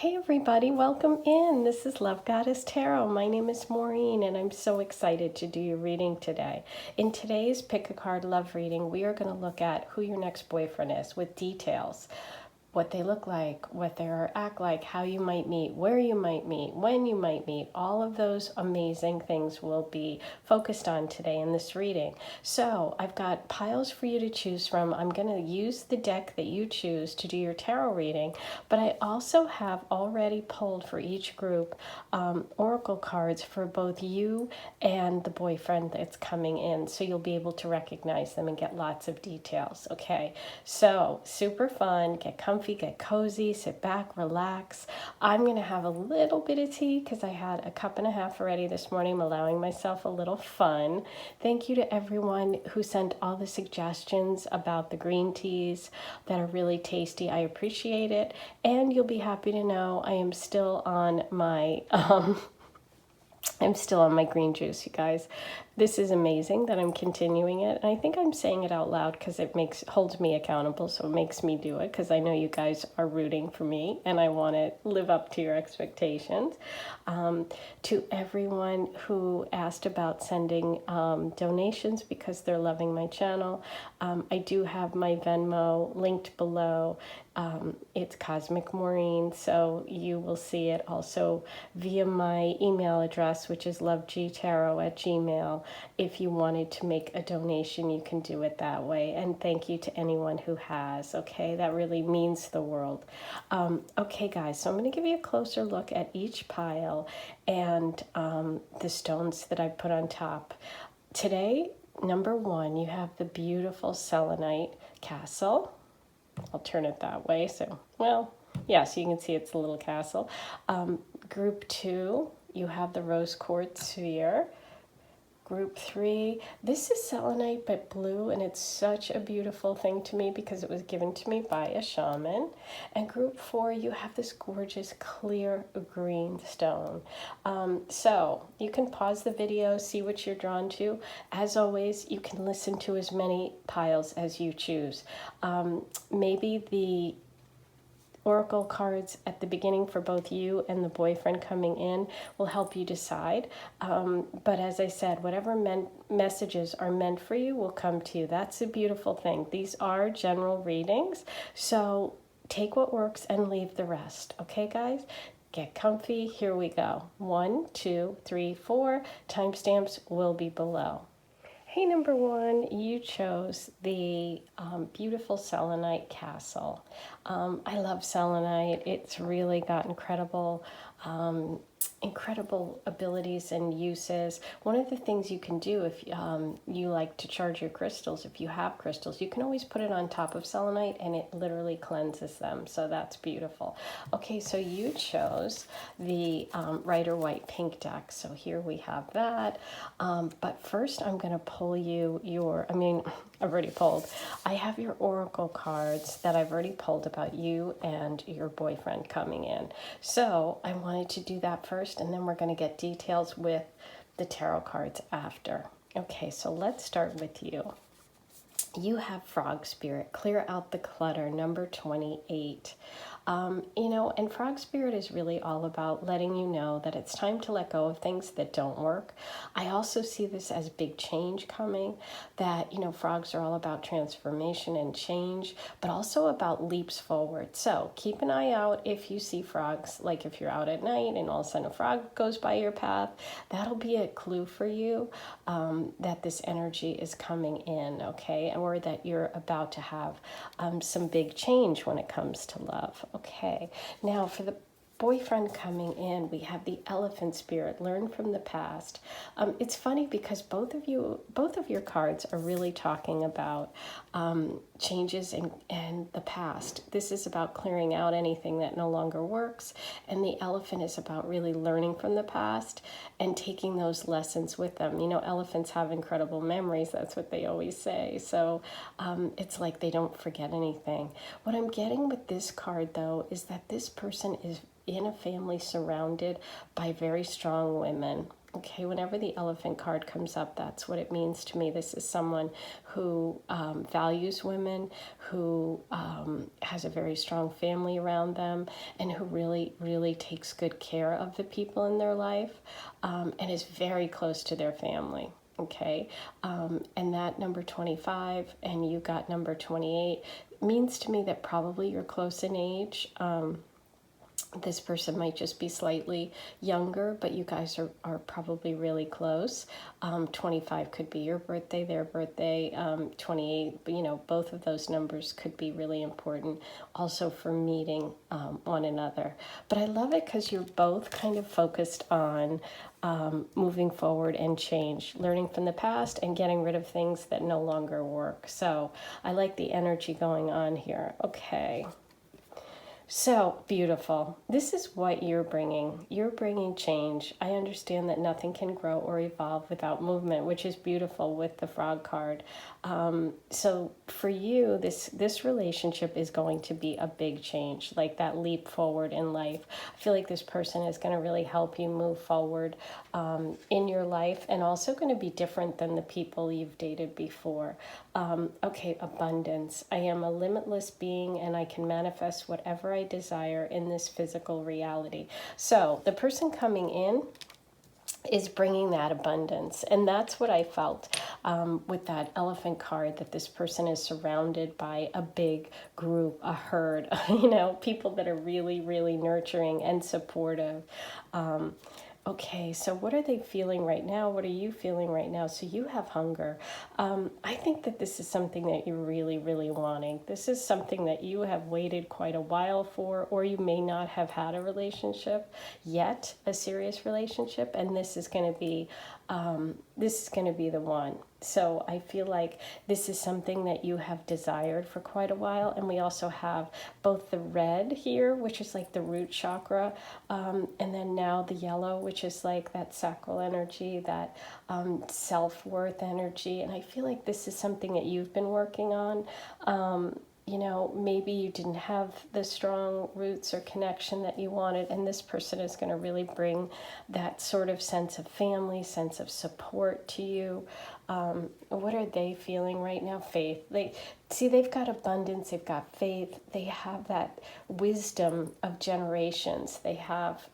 Hey everybody, welcome in. This is Love Goddess Tarot. My name is Maureen and I'm so excited to do your reading today. In today's Pick a Card Love reading, we are going to look at who your next boyfriend is with details. What they look like, what they act like, how you might meet, where you might meet, when you might meet. All of those amazing things will be focused on today in this reading. So I've got piles for you to choose from. I'm going to use the deck that you choose to do your tarot reading, but I also have already pulled for each group oracle cards for both you and the boyfriend that's coming in, so you'll be able to recognize them and get lots of details. Okay, so super fun. Get comfy, get cozy, sit back, relax. I'm going to have a little bit of tea because I had a cup and a half already this morning. I'm allowing myself a little fun. Thank you to everyone who sent all the suggestions about the green teas that are really tasty. I appreciate it. And you'll be happy to know I am still on my green juice, you guys. This is amazing that I'm continuing it, and I think I'm saying it out loud because it holds me accountable, so it makes me do it because I know you guys are rooting for me and I want to live up to your expectations. To everyone who asked about sending donations because they're loving my channel, I do have my Venmo linked below. It's Cosmic Maureen, so you will see it also via my email address, which is lovegtarot@gmail.com. If you wanted to make a donation, you can do it that way. And thank you to anyone who has, okay? That really means the world. Okay, guys, so I'm going to give you a closer look at each pile and the stones that I put on top. Today, number one, you have the beautiful selenite castle. I'll turn it that way, so, well, yeah, so you can see it's a little castle. Group two, you have the rose quartz sphere. Group three, this is selenite but blue, and it's such a beautiful thing to me because it was given to me by a shaman. And group four, you have this gorgeous clear green stone. So you can pause the video, see what you're drawn to. As always, you can listen to as many piles as you choose. Maybe the oracle cards at the beginning for both you and the boyfriend coming in will help you decide. But as I said, whatever messages are meant for you will come to you. That's a beautiful thing. These are general readings, so take what works and leave the rest. Okay, guys? Get comfy. Here we go. 1, 2, 3, 4. Timestamps will be below. Hey, number one, you chose the beautiful selenite castle. I love selenite. It's really got incredible abilities and uses. One of the things you can do if you like to charge your crystals, if you have crystals, you can always put it on top of selenite and it literally cleanses them. So that's beautiful. Okay, so you chose the Rider White Pink deck. So here we have that. But first I'm going to pull you I've already pulled. I have your oracle cards that I've already pulled about you and your boyfriend coming in. So I wanted to do that first, and then we're going to get details with the tarot cards after. Okay, so let's start with you. You have Frog Spirit, clear out the clutter, number 28. And Frog Spirit is really all about letting you know that it's time to let go of things that don't work. I also see this as big change coming, that, frogs are all about transformation and change, but also about leaps forward. So keep an eye out if you see frogs, like if you're out at night and all of a sudden a frog goes by your path, that'll be a clue for you that this energy is coming in, okay? Or that you're about to have some big change when it comes to love. Okay, now for the boyfriend coming in, we have the Elephant Spirit, learn from the past. It's funny because both of your cards are really talking about changes in the past. This is about clearing out anything that no longer works, and the elephant is about really learning from the past and taking those lessons with them. Elephants have incredible memories. That's what they always say. So it's like they don't forget anything. What I'm getting with this card, though, is that this person is in a family surrounded by very strong women. Okay, whenever the elephant card comes up, that's what it means to me. This is someone who values women, who has a very strong family around them, and who really, really takes good care of the people in their life, and is very close to their family. Okay, and that number 25, and you got number 28, means to me that probably you're close in age. This person might just be slightly younger, but you guys are probably really close. 25 could be your birthday, their birthday. 28, you know, both of those numbers could be really important also for meeting one another. But I love it because you're both kind of focused on moving forward and change, learning from the past and getting rid of things that no longer work. So I like the energy going on here. Okay. So beautiful. This is what you're bringing. You're bringing change. I understand that nothing can grow or evolve without movement, which is beautiful with the frog card. So for you, this relationship is going to be a big change, like that leap forward in life. I feel like this person is going to really help you move forward in your life, and also going to be different than the people you've dated before. Okay, abundance. I am a limitless being, and I can manifest whatever I desire in this physical reality. So the person coming in is bringing that abundance, and that's what I felt with that elephant card, that this person is surrounded by a big group, a herd, you know, people that are really, really nurturing and supportive. Okay, so what are they feeling right now? What are you feeling right now? So you have hunger. I think that this is something that you're really, really wanting. This is something that you have waited quite a while for, or you may not have had a relationship yet, a serious relationship, and this is going to be the one. So I feel like this is something that you have desired for quite a while. And we also have both the red here, which is like the root chakra, and then now the yellow, which is like that sacral energy, that self-worth energy. And I feel like this is something that you've been working on. You know, maybe you didn't have the strong roots or connection that you wanted, and this person is going to really bring that sort of sense of family, sense of support to you. What are they feeling right now? Faith. They've got abundance, they've got faith, they have that wisdom of generations. They have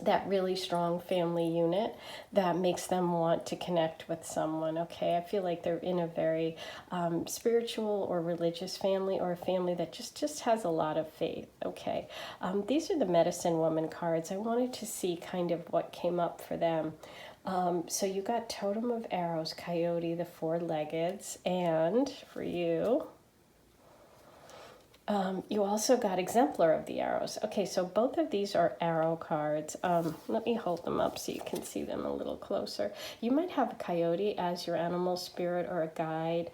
that really strong family unit that makes them want to connect with someone. Okay, I feel like they're in a very spiritual or religious family, or a family that just has a lot of faith. Okay, these are the medicine woman cards. I wanted to see kind of what came up for them. So you got totem of arrows, coyote, the four-leggeds, and for you, you also got exemplar of the arrows. Okay, so both of these are arrow cards. Let me hold them up so you can see them a little closer. You might have a coyote as your animal spirit or a guide.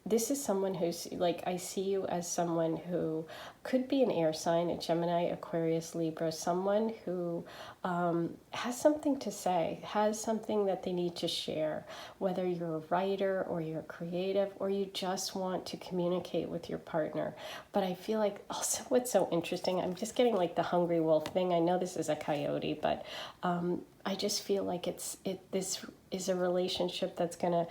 This is someone who's, like, I see you as someone who could be an air sign, a Gemini, Aquarius, Libra, someone who has something to say, has something that they need to share, whether you're a writer or you're creative or you just want to communicate with your partner. But I feel like also what's so interesting, I'm just getting like the hungry wolf thing. I know this is a coyote, but I just feel like this is a relationship that's going to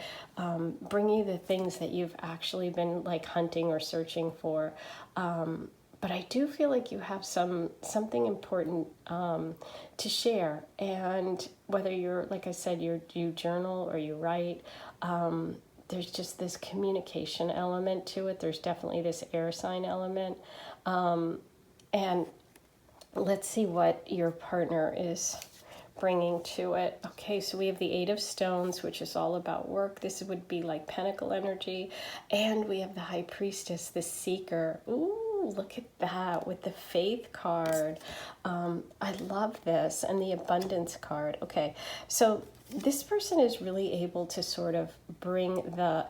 bring you the things that you've actually been like hunting or searching for. But I do feel like you have something important to share. And whether you're, like I said, you journal or you write, there's just this communication element to it. There's definitely this air sign element. And let's see what your partner is bringing to it. Okay, so we have the Eight of Stones, which is all about work. This would be like Pentacle energy. And we have the High Priestess, the Seeker. Ooh, look at that with the Faith card. I love this. And the Abundance card. Okay, so this person is really able to sort of bring the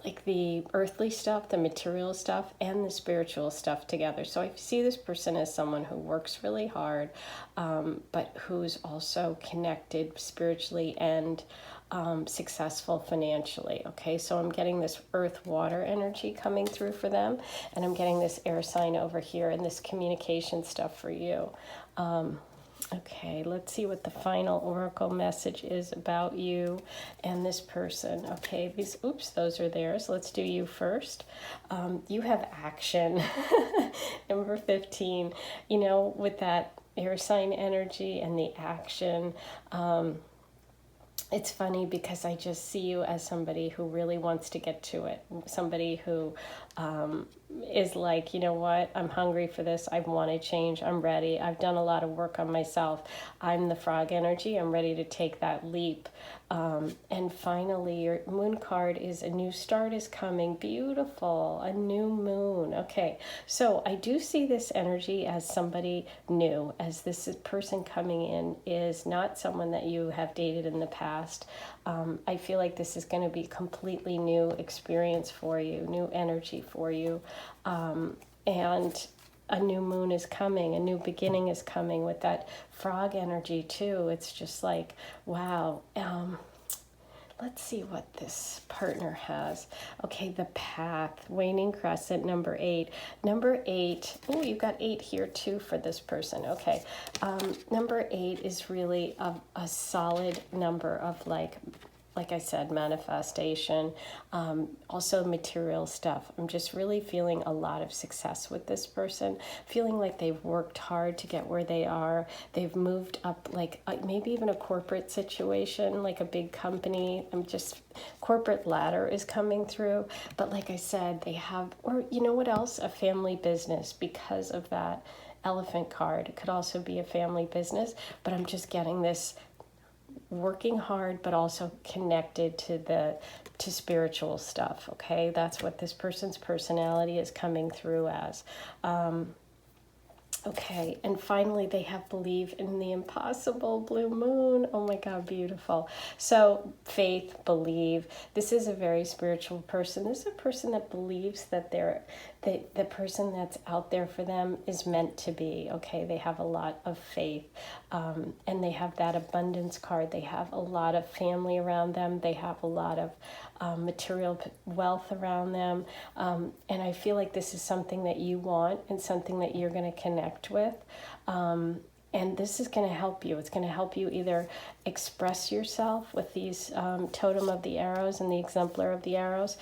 like the earthly stuff, the material stuff, and the spiritual stuff together. So I see this person as someone who works really hard, but who's also connected spiritually and successful financially. Okay, so I'm getting this earth water energy coming through for them, and I'm getting this air sign over here and this communication stuff for you. Okay, let's see what the final oracle message is about you and this person. Okay, oops, those are theirs. Let's do you first. You have action. Number 15, you know, with that air sign energy and the action, it's funny because I just see you as somebody who really wants to get to it. Somebody who is like, you know what, I'm hungry for this. I want to change. I'm ready. I've done a lot of work on myself. I'm the frog energy. I'm ready to take that leap. And finally, your moon card is a new start is coming. Beautiful. A new moon. Okay. So I do see this energy as somebody new, as this person coming in is not someone that you have dated in the past. I feel like this is going to be a completely new experience for you, new energy for you. And a new moon is coming, a new beginning is coming with that frog energy too. It's just like, wow. Let's see what this partner has. Okay, the path, waning crescent, number 8. Number 8, oh, you got 8 here too for this person. Okay, number 8 is really a solid number of like I said, manifestation, also material stuff. I'm just really feeling a lot of success with this person, feeling like they've worked hard to get where they are. They've moved up, like maybe even a corporate situation, like a big company. Corporate ladder is coming through. But like I said, they have, or you know what else? A family business because of that elephant card. It could also be a family business, but I'm just getting this working hard but also connected to spiritual stuff. Okay, that's what this person's personality is coming through as. Okay, and finally they have believe in the impossible, blue moon. Oh my God, beautiful. So faith, believe. This is a very spiritual person. This is a person that believes that the person that's out there for them is meant to be. Okay, they have a lot of faith, and they have that abundance card. They have a lot of family around them. They have a lot of material wealth around them, and I feel like this is something that you want and something that you're going to connect with, and this is going to help you. It's going to help you either express yourself with these totem of the arrows and the exemplar of the arrows,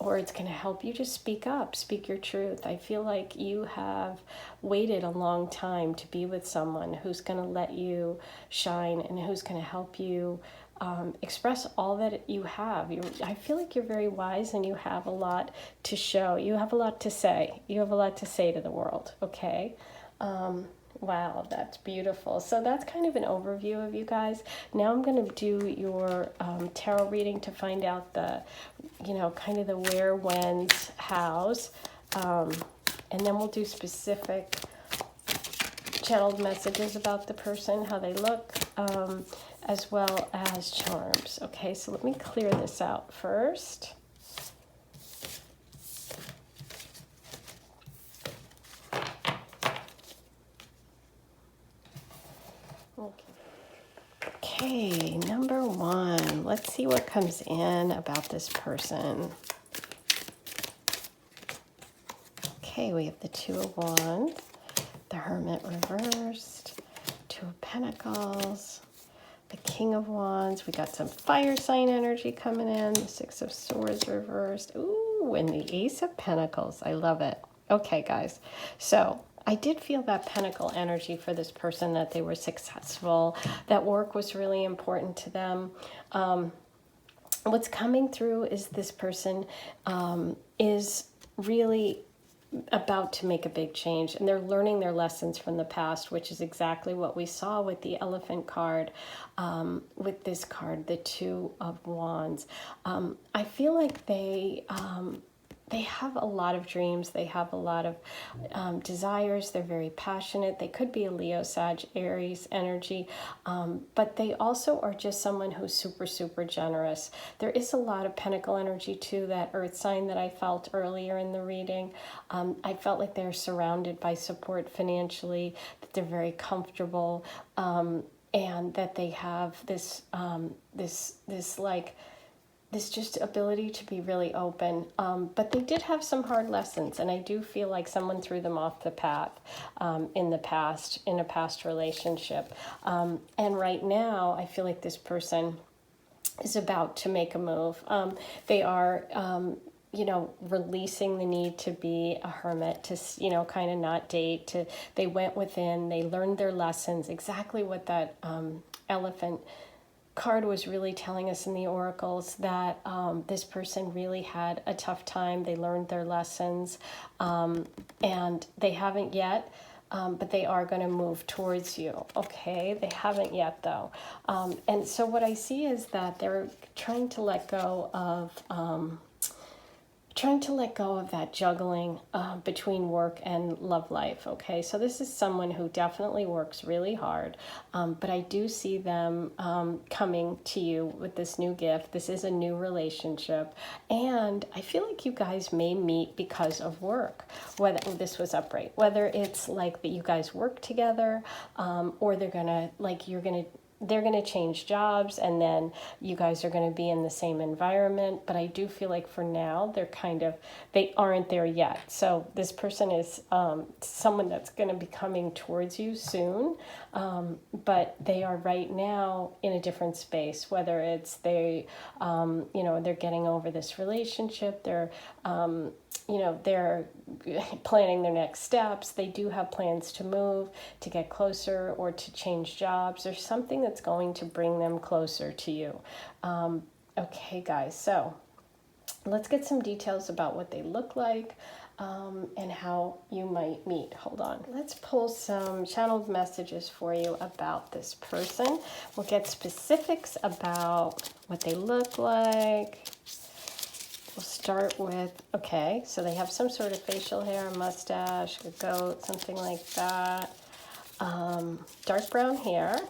or it's going to help you just speak up, speak your truth. I feel like you have waited a long time to be with someone who's going to let you shine and who's going to help you express all that you have. I feel like you're very wise and you have a lot to show. You have a lot to say. You have a lot to say to the world, okay? Wow, that's beautiful. So that's kind of an overview of you guys. Now I'm going to do your tarot reading to find out the, kind of the where, whens, hows. And then we'll do specific channeled messages about the person, how they look, as well as charms. Okay, so let me clear this out first. Okay, number 1. Let's see what comes in about this person. Okay, we have the 2 of Wands, the Hermit reversed, 2 of Pentacles, the King of Wands. We got some fire sign energy coming in, the 6 of Swords reversed. Ooh, and the Ace of Pentacles. I love it. Okay, guys. So I did feel that pentacle energy for this person, that they were successful, that work was really important to them. What's coming through is this person is really about to make a big change, and they're learning their lessons from the past, which is exactly what we saw with the Elephant card, with this card, the 2 of Wands. I feel like they have a lot of dreams. They have a lot of desires. They're very passionate. They could be a Leo, Sag, Aries energy, but they also are just someone who's super, super generous. There is a lot of Pentacle energy too, that Earth sign that I felt earlier in the reading. I felt like they're surrounded by support financially, that they're very comfortable, and that they have this like this just ability to be really open. But they did have some hard lessons, and I do feel like someone threw them off the path in the past, in a past relationship. And right now, I feel like this person is about to make a move. They are, you know, releasing the need to be a hermit, to, you know, kind of not date. They went within, they learned their lessons, exactly what that elephant card was really telling us in the oracles, that this person really had a tough time. They learned their lessons, and they haven't yet. But they are going to move towards you. Okay, they haven't yet though. And so what I see is that they're trying to let go of that juggling between work and love life. Okay, so this is someone who definitely works really hard, but I do see them coming to you with this new gift. This is a new relationship, and I feel like you guys may meet because of work, whether this was upright, whether it's like that you guys work together, or they're gonna, like, they're going to change jobs, and then you guys are going to be in the same environment. But I do feel like for now, they aren't there yet. So this person is someone that's going to be coming towards you soon. But they are right now in a different space, whether it's they're getting over this relationship, they're planning their next steps. They do have plans to move, to get closer, or to change jobs. There's something that's going to bring them closer to you. Okay, guys, so let's get some details about what they look like, and how you might meet. Hold on. Let's pull some channeled messages for you about this person. We'll get specifics about what they look like. We'll start with, okay, so they have some sort of facial hair, a mustache, a goat, something like that. Dark brown hair.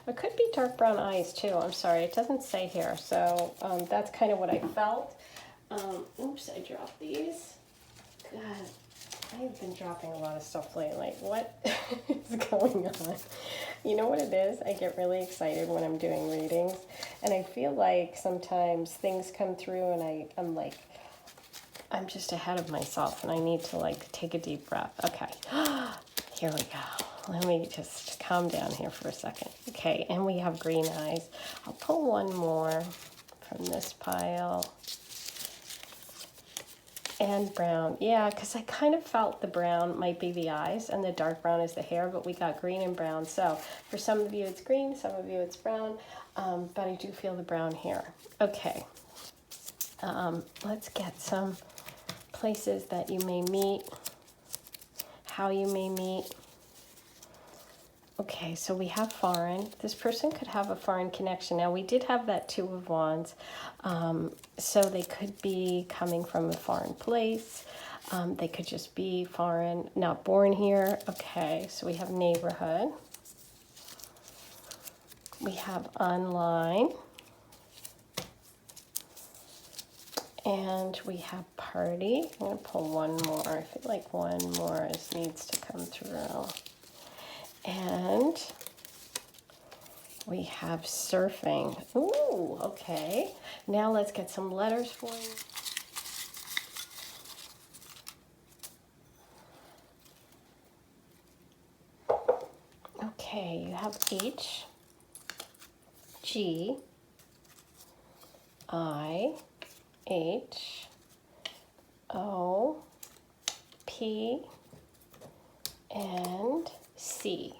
It could be dark brown eyes too. I'm sorry, it doesn't say here. So that's kind of what I felt. Oops, I dropped these. God, I've been dropping a lot of stuff lately. What is going on? You know what it is? I get really excited when I'm doing readings, and I feel like sometimes things come through and I'm just ahead of myself, and I need to like take a deep breath. Okay, here we go. Let me just calm down here for a second. Okay, and we have green eyes. I'll pull one more from this pile. And brown, yeah, because I kind of felt the brown might be the eyes and the dark brown is the hair, but we got green and brown. So for some of you it's green, some of you it's brown, but I do feel the brown here. Okay, let's get some places that you may meet, how you may meet. Okay, so we have foreign. This person could have a foreign connection. Now, we did have that Two of Wands, so they could be coming from a foreign place. They could just be foreign, not born here. Okay, so we have neighborhood. We have online. And we have party. I'm going to pull one more. I feel like one more needs to come through. And we have surfing. Ooh, okay. Now let's get some letters for you. Okay, you have H, G, I, H, O, P, and C.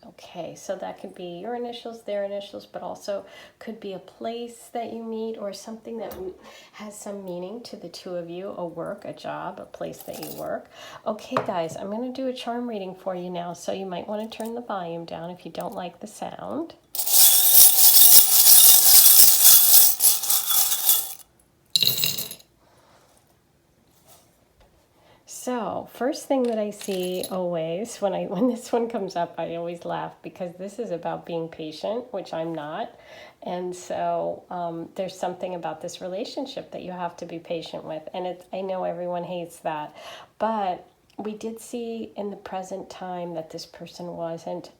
Okay, so that could be your initials, their initials, but also could be a place that you meet or something that has some meaning to the two of you, a work, a job, a place that you work. Okay, guys, I'm going to do a charm reading for you now, so you might want to turn the volume down if you don't like the sound. So, first thing that I see always when this one comes up, I always laugh because this is about being patient, which I'm not. And so there's something about this relationship that you have to be patient with. And I know everyone hates that, but we did see in the present time that this person wasn't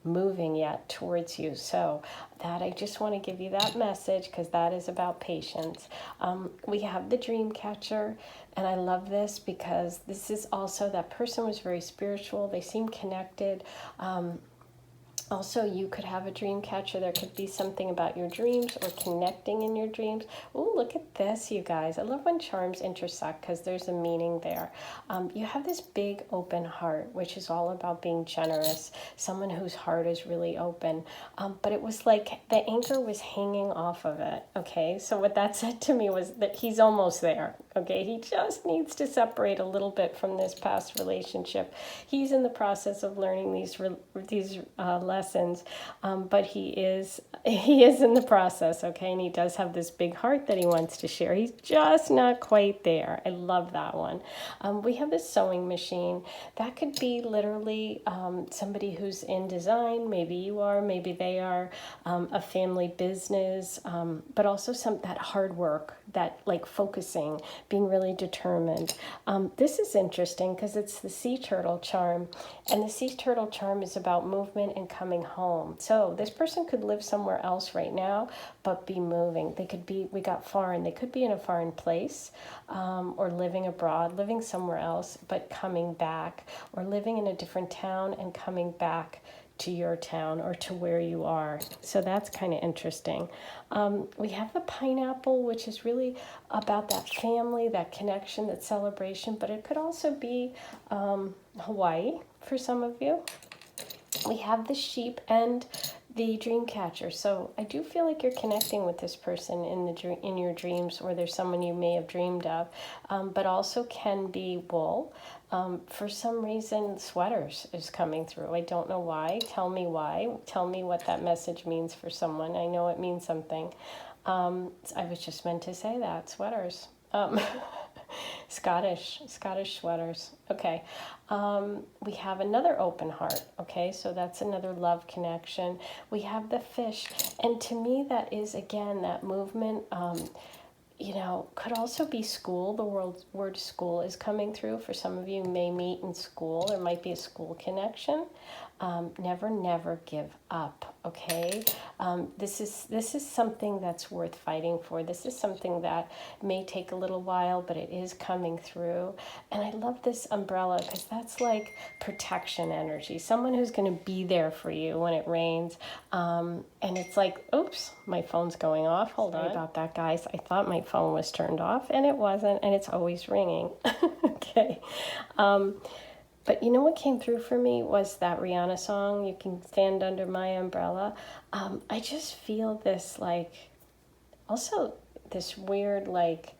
moving yet towards you. So that, I just want to give you that message, because that is about patience. We have the dream catcher, and I love this because this is also, that person was very spiritual. They seem connected. Also, you could have a dream catcher. There could be something about your dreams or connecting in your dreams. Oh, look at this, you guys. I love when charms intersect, because there's a meaning there. You have this big open heart, which is all about being generous, someone whose heart is really open. But it was like the anchor was hanging off of it, okay? So what that said to me was that he's almost there, okay? He just needs to separate a little bit from this past relationship. He's in the process of learning these lessons, but he is in the process, okay? And he does have this big heart that he wants to share. He's just not quite there. I love that one. We have this sewing machine. That could be literally somebody who's in design. Maybe you are, maybe they are, a family business, but also that hard work, that like focusing, being really determined. This is interesting because it's the sea turtle charm, and the sea turtle charm is about movement and coming home. So this person could live somewhere else right now, but be moving. They could be, we got foreign, they could be in a foreign place, or living abroad, living somewhere else, but coming back, or living in a different town and coming back to your town or to where you are. So that's kind of interesting. We have the pineapple, which is really about that family, that connection, that celebration, but it could also be Hawaii for some of you. We have the sheep and the dream catcher. So I do feel like you're connecting with this person in your dreams, or there's someone you may have dreamed of, but also can be wool. For some reason, sweaters is coming through. I don't know why. Tell me why. Tell me what that message means for someone. I know it means something. I was just meant to say that, sweaters. Scottish sweaters. Okay. We have another open heart. Okay, so that's another love connection. We have the fish, and to me that is again that movement. You know, could also be school. The word school is coming through. For some of you may meet in school. There might be a school connection. Never give up, okay? This is something that's worth fighting for. This is something that may take a little while, but it is coming through. And I love this umbrella because that's like protection energy. Someone who's going to be there for you when it rains. And it's like, oops, my phone's going off. Hold on. Sorry about that, guys. I thought my phone was turned off, and it wasn't, and it's always ringing. Okay. But you know what came through for me was that Rihanna song, You Can Stand Under My Umbrella. I just feel this like, also this weird like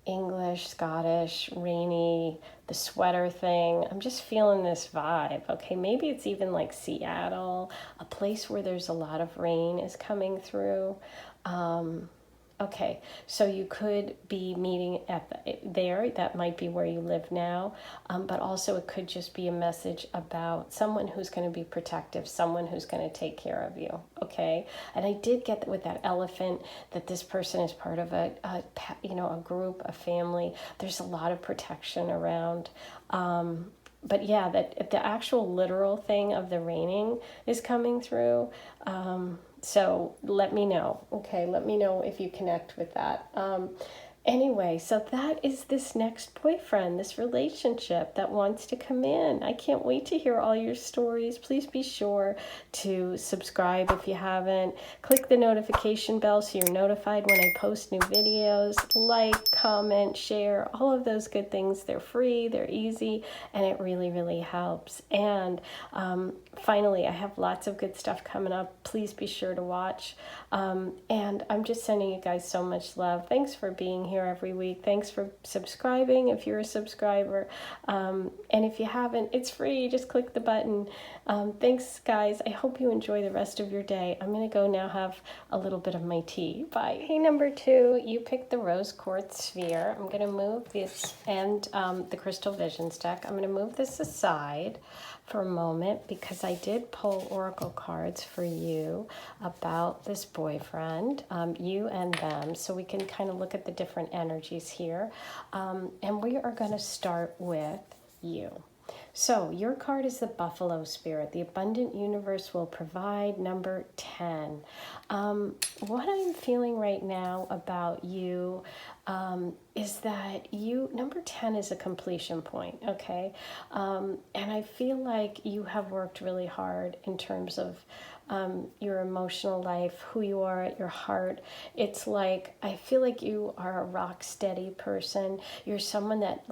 English, Scottish, rainy, the sweater thing. I'm just feeling this vibe. Okay, maybe it's even like Seattle, a place where there's a lot of rain is coming through. Okay, so you could be meeting at there. That might be where you live now, but also it could just be a message about someone who's going to be protective, someone who's going to take care of you. Okay, and I did get that with that elephant, that this person is part of a group, a family. There's a lot of protection around. But yeah, that the actual literal thing of the raining is coming through. So let me know. Okay, let me know if you connect with that. Anyway, so that is this next boyfriend, this relationship that wants to come in. I can't wait to hear all your stories. Please be sure to subscribe if you haven't. Click the notification bell so you're notified when I post new videos. Like, comment, share, all of those good things. They're free, they're easy, and it really, really helps. And finally, I have lots of good stuff coming up. Please be sure to watch. And I'm just sending you guys so much love. Thanks for being here every week. Thanks for subscribing if you're a subscriber. And if you haven't, it's free. Just click the button. Thanks, guys. I hope you enjoy the rest of your day. I'm going to go now have a little bit of my tea. Bye. Hey, number 2, you picked the rose quartz sphere. I'm going to move this and the crystal visions deck. I'm going to move this aside for a moment because I did pull oracle cards for you about this boyfriend, you and them, so we can kind of look at the different energies here. And we are going to start with you. So your card is the Buffalo Spirit. The abundant universe will provide, number 10. What I'm feeling right now about you is that number 10 is a completion point, okay? And I feel like you have worked really hard in terms of your emotional life, who you are at your heart. It's like, I feel like you are a rock steady person. You're someone that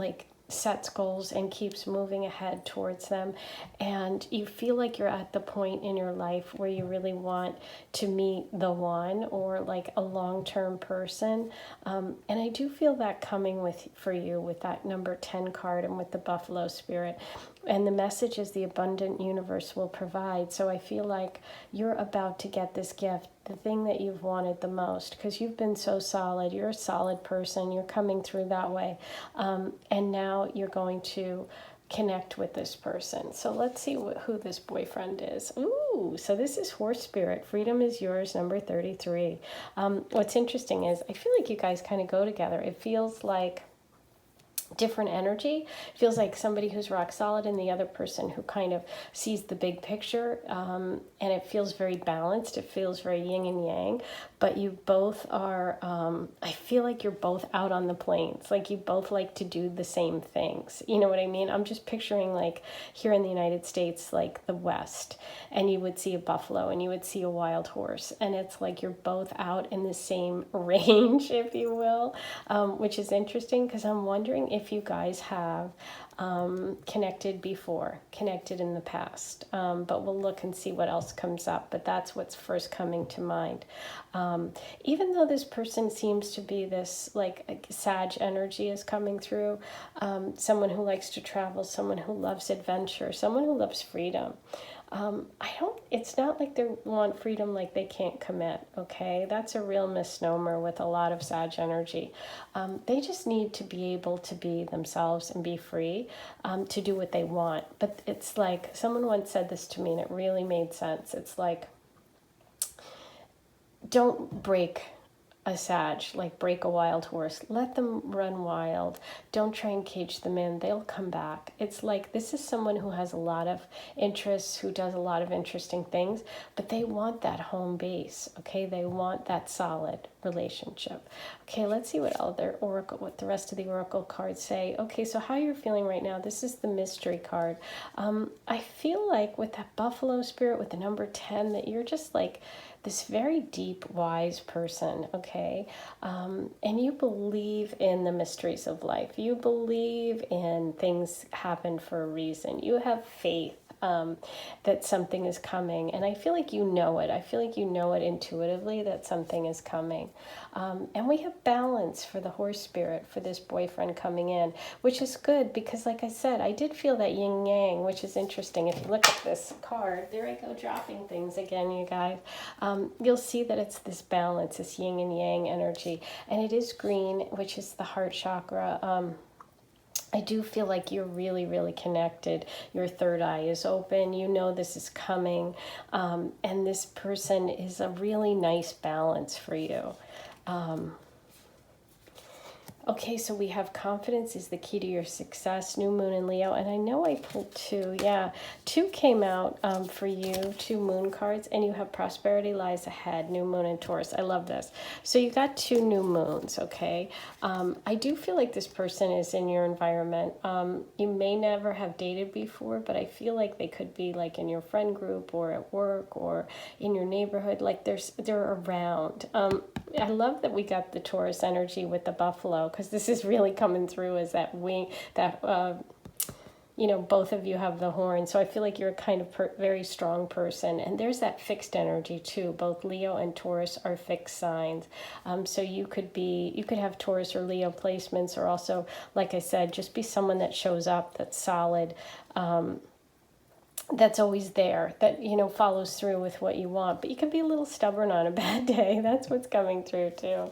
sets goals and keeps moving ahead towards them, and you feel like you're at the point in your life where you really want to meet the one, or like a long-term person, and I do feel that coming for you with that number 10 card and with the Buffalo Spirit. And the message is the abundant universe will provide. So I feel like you're about to get this gift, the thing that you've wanted the most, because you've been so solid. You're a solid person. You're coming through that way. And now you're going to connect with this person. So let's see who this boyfriend is. Ooh, so this is Horse Spirit. Freedom is yours, number 33. What's interesting is I feel like you guys kind of go together. It feels like different energy. It feels like somebody who's rock solid and the other person who kind of sees the big picture, and it feels very balanced. It feels very yin and yang, but you both are, I feel like you're both out on the plains. Like you both like to do the same things. You know what I mean? I'm just picturing like here in the United States, like the West, and you would see a buffalo and you would see a wild horse, and it's like you're both out in the same range, if you will, which is interesting because I'm wondering if you guys have connected before, connected in the past, but we'll look and see what else comes up. But that's what's first coming to mind. Even though this person seems to be this like Sag energy is coming through, someone who likes to travel, someone who loves adventure, someone who loves freedom. It's not like they want freedom like they can't commit, okay? That's a real misnomer with a lot of Sag energy. They just need to be able to be themselves and be free to do what they want. But it's like, someone once said this to me and it really made sense. It's like, don't break a Sag, like break a wild horse. Let them run wild. Don't try and cage them in. They'll come back. It's like, this is someone who has a lot of interests, who does a lot of interesting things, but they want that home base, okay? They want that solid relationship. Okay, let's see what the rest of the oracle cards say. Okay, so how you're feeling right now, this is the mystery card. I feel like with that Buffalo Spirit, with the number 10, that you're just like this very deep, wise person, okay? And you believe in the mysteries of life. You believe in things happen for a reason. You have faith that something is coming. And I feel like you know it. I feel like you know it intuitively that something is coming. And we have balance for the Horse Spirit, for this boyfriend coming in, which is good because, like I said, I did feel that yin yang, which is interesting. If you look at this card, there I go dropping things again, you guys. You'll see that it's this balance, this yin and yang energy. And it is green, which is the heart chakra. I do feel like you're really, really connected. Your third eye is open. You know this is coming. And this person is a really nice balance for you. Okay, so we have confidence is the key to your success, new moon in Leo. And I know I pulled two. Yeah, two came out for you, 2 moon cards. And you have prosperity lies ahead, new moon in Taurus. I love this. So you got 2 new moons, okay? I do feel like this person is in your environment. You may never have dated before, but I feel like they could be like in your friend group or at work or in your neighborhood. Like they're around. I love that we got the Taurus energy with the buffalo, because this is really coming through as that wing, that, both of you have the horn. So I feel like you're a kind of very strong person. And there's that fixed energy too. Both Leo and Taurus are fixed signs. So you could have Taurus or Leo placements, or also, like I said, just be someone that shows up, that's solid, that's always there, that, follows through with what you want. But you can be a little stubborn on a bad day. That's what's coming through too.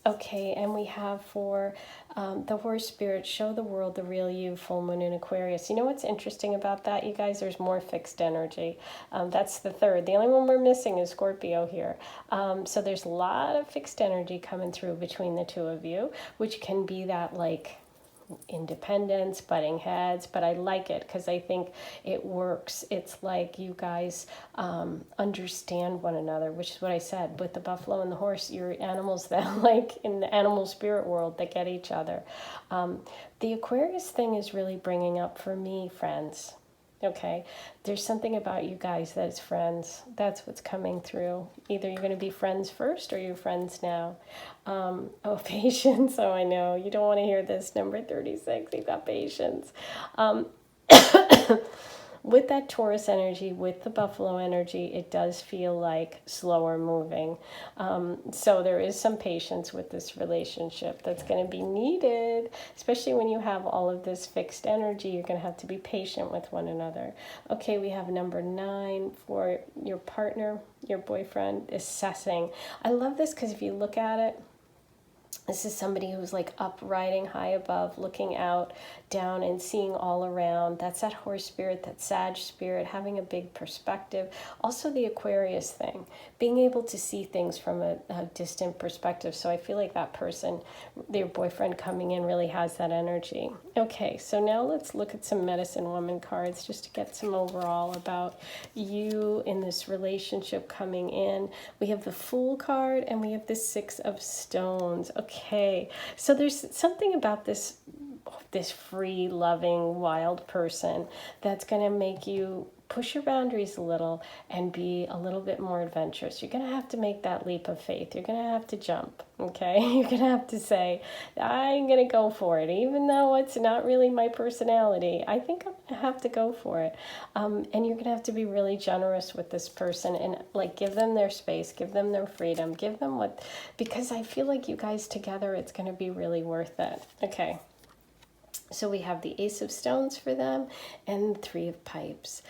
Okay, and we have for the Horse Spirit, show the world the real you, full moon in Aquarius. You know what's interesting about that, you guys? There's more fixed energy. That's the third. The only one we're missing is Scorpio here. So there's a lot of fixed energy coming through between the two of you, which can be that like independence, butting heads, but I like it because I think it works. It's like you guys understand one another, which is what I said with the buffalo and the horse. You're animals that, like in the animal spirit world, that get each other. The Aquarius thing is really bringing up for me friends. Okay, there's something about you guys that is friends. That's what's coming through. Either you're going to be friends first or you're friends now. Oh, patience. Oh, I know. You don't want to hear this. Number 36, you got patience. With that Taurus energy, with the Buffalo energy, it does feel like slower moving. So there is some patience with this relationship that's going to be needed, especially when you have all of this fixed energy. You're going to have to be patient with one another. Okay, we have number 9 for your partner, your boyfriend, assessing. I love this because if you look at it, this is somebody who's like up, riding high above, looking out, down, and seeing all around. That's that horse spirit, that Sag spirit, having a big perspective. Also the Aquarius thing, being able to see things from a distant perspective. So I feel like that person, their boyfriend coming in, really has that energy. Okay, so now let's look at some medicine woman cards just to get some overall about you in this relationship coming in. We have the Fool card and we have the 6 of Stones. Okay, so there's something about this free, loving, wild person that's going to make you push your boundaries a little and be a little bit more adventurous. You're going to have to make that leap of faith. You're going to have to jump, okay? You're going to have to say, I'm going to go for it. Even though it's not really my personality, I think I'm going to have to go for it. And you're going to have to be really generous with this person and like give them their space, give them their freedom, give them what, because I feel like you guys together, it's going to be really worth it. Okay. So we have the Ace of Stones for them and 3 of Pipes.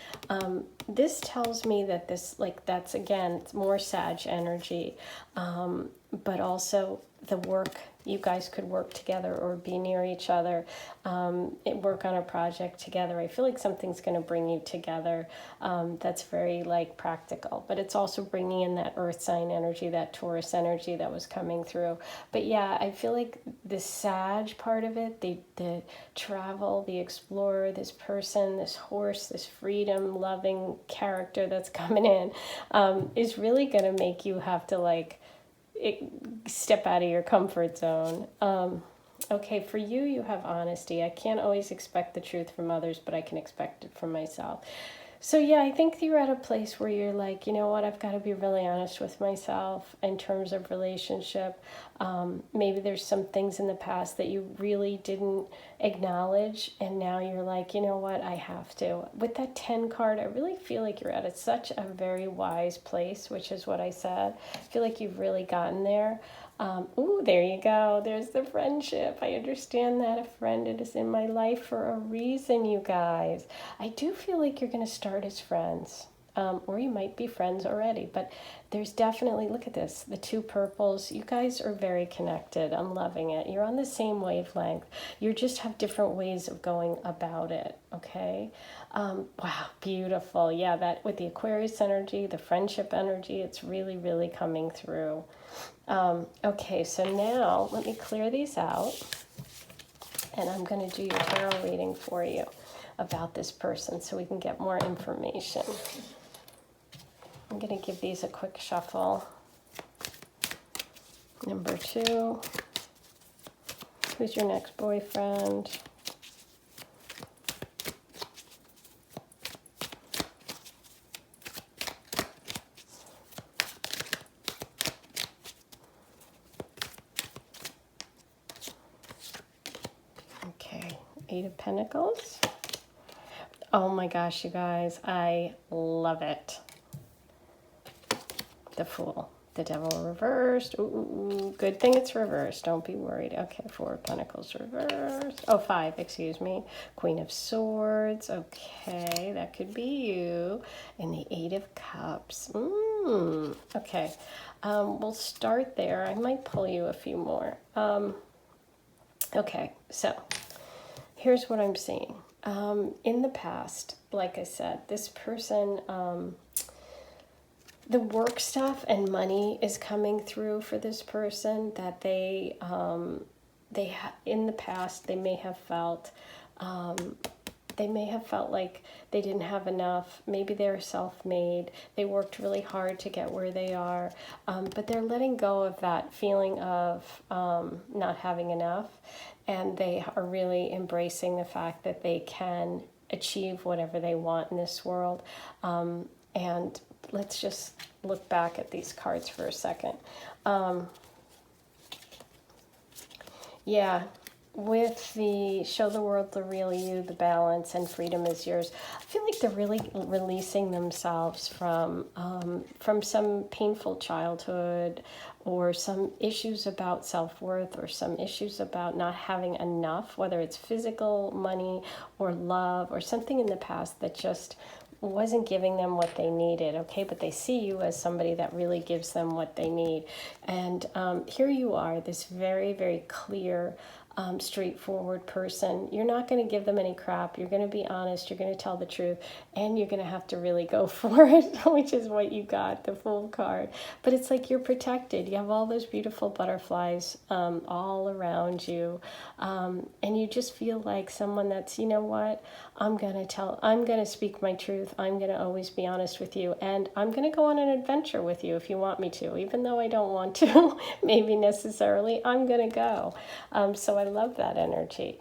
This tells me that this, like, that's again, it's more Sag energy, but also the work. You guys could work together or be near each other, work on a project together. I feel like something's going to bring you together that's very like practical, but it's also bringing in that earth sign energy, that Taurus energy that was coming through. But yeah, I feel like the Sag part of it, the travel, the explorer, this person, this horse, this freedom loving character that's coming in is really going to make you have to like step out of your comfort zone. Okay, for you, you have honesty. I can't always expect the truth from others, but I can expect it from myself. So yeah, I think you're at a place where you're like, you know what, I've got to be really honest with myself in terms of relationship. Maybe there's some things in the past that you really didn't acknowledge, and now you're like, you know what, I have to. With that 10 card, I really feel like you're at such a very wise place, which is what I said. I feel like you've really gotten there. Ooh, there you go. There's the friendship. I understand that a friend is in my life for a reason, you guys. I do feel like you're going to start as friends. Or you might be friends already, but there's definitely, look at this, the 2 purples. You guys are very connected. I'm loving it. You're on the same wavelength. You just have different ways of going about it, okay? Wow, beautiful. Yeah, that with the Aquarius energy, the friendship energy, it's really, really coming through. Okay, so now let me clear these out, and I'm going to do your tarot reading for you about this person so we can get more information. I'm going to give these a quick shuffle. Number 2, who's your next boyfriend? Okay, 8 of Pentacles. Oh my gosh, you guys, I love it. The Fool, the Devil reversed. Ooh, good thing it's reversed. Don't be worried. Okay, 4 of Pentacles reversed. Oh, 5, excuse me. Queen of Swords. Okay, that could be you. And the 8 of Cups. Okay, we'll start there. I might pull you a few more. Okay, so here's what I'm seeing. In the past, like I said, this person, the work stuff and money is coming through for this person, that they in the past, they may have felt like they didn't have enough. Maybe they're self-made. They worked really hard to get where they are, but they're letting go of that feeling of not having enough, and they are really embracing the fact that they can achieve whatever they want in this world. And let's just look back at these cards for a second. Yeah, with the show the world the real you, the balance, and freedom is yours. I feel like they're really releasing themselves from some painful childhood, or some issues about self-worth, or some issues about not having enough, whether it's physical, money, or love, or something in the past that just wasn't giving them what they needed, okay? But they see you as somebody that really gives them what they need. And here you are, this very, very clear, straightforward person. You're not going to give them any crap. You're going to be honest. You're going to tell the truth. And you're going to have to really go for it, which is what you got, the Fool card. But it's like you're protected. You have all those beautiful butterflies all around you. And you just feel like someone that's, you know what, I'm going to speak my truth. I'm going to always be honest with you. And I'm going to go on an adventure with you if you want me to, even though I don't want to, maybe necessarily, I'm going to go. So I love that energy.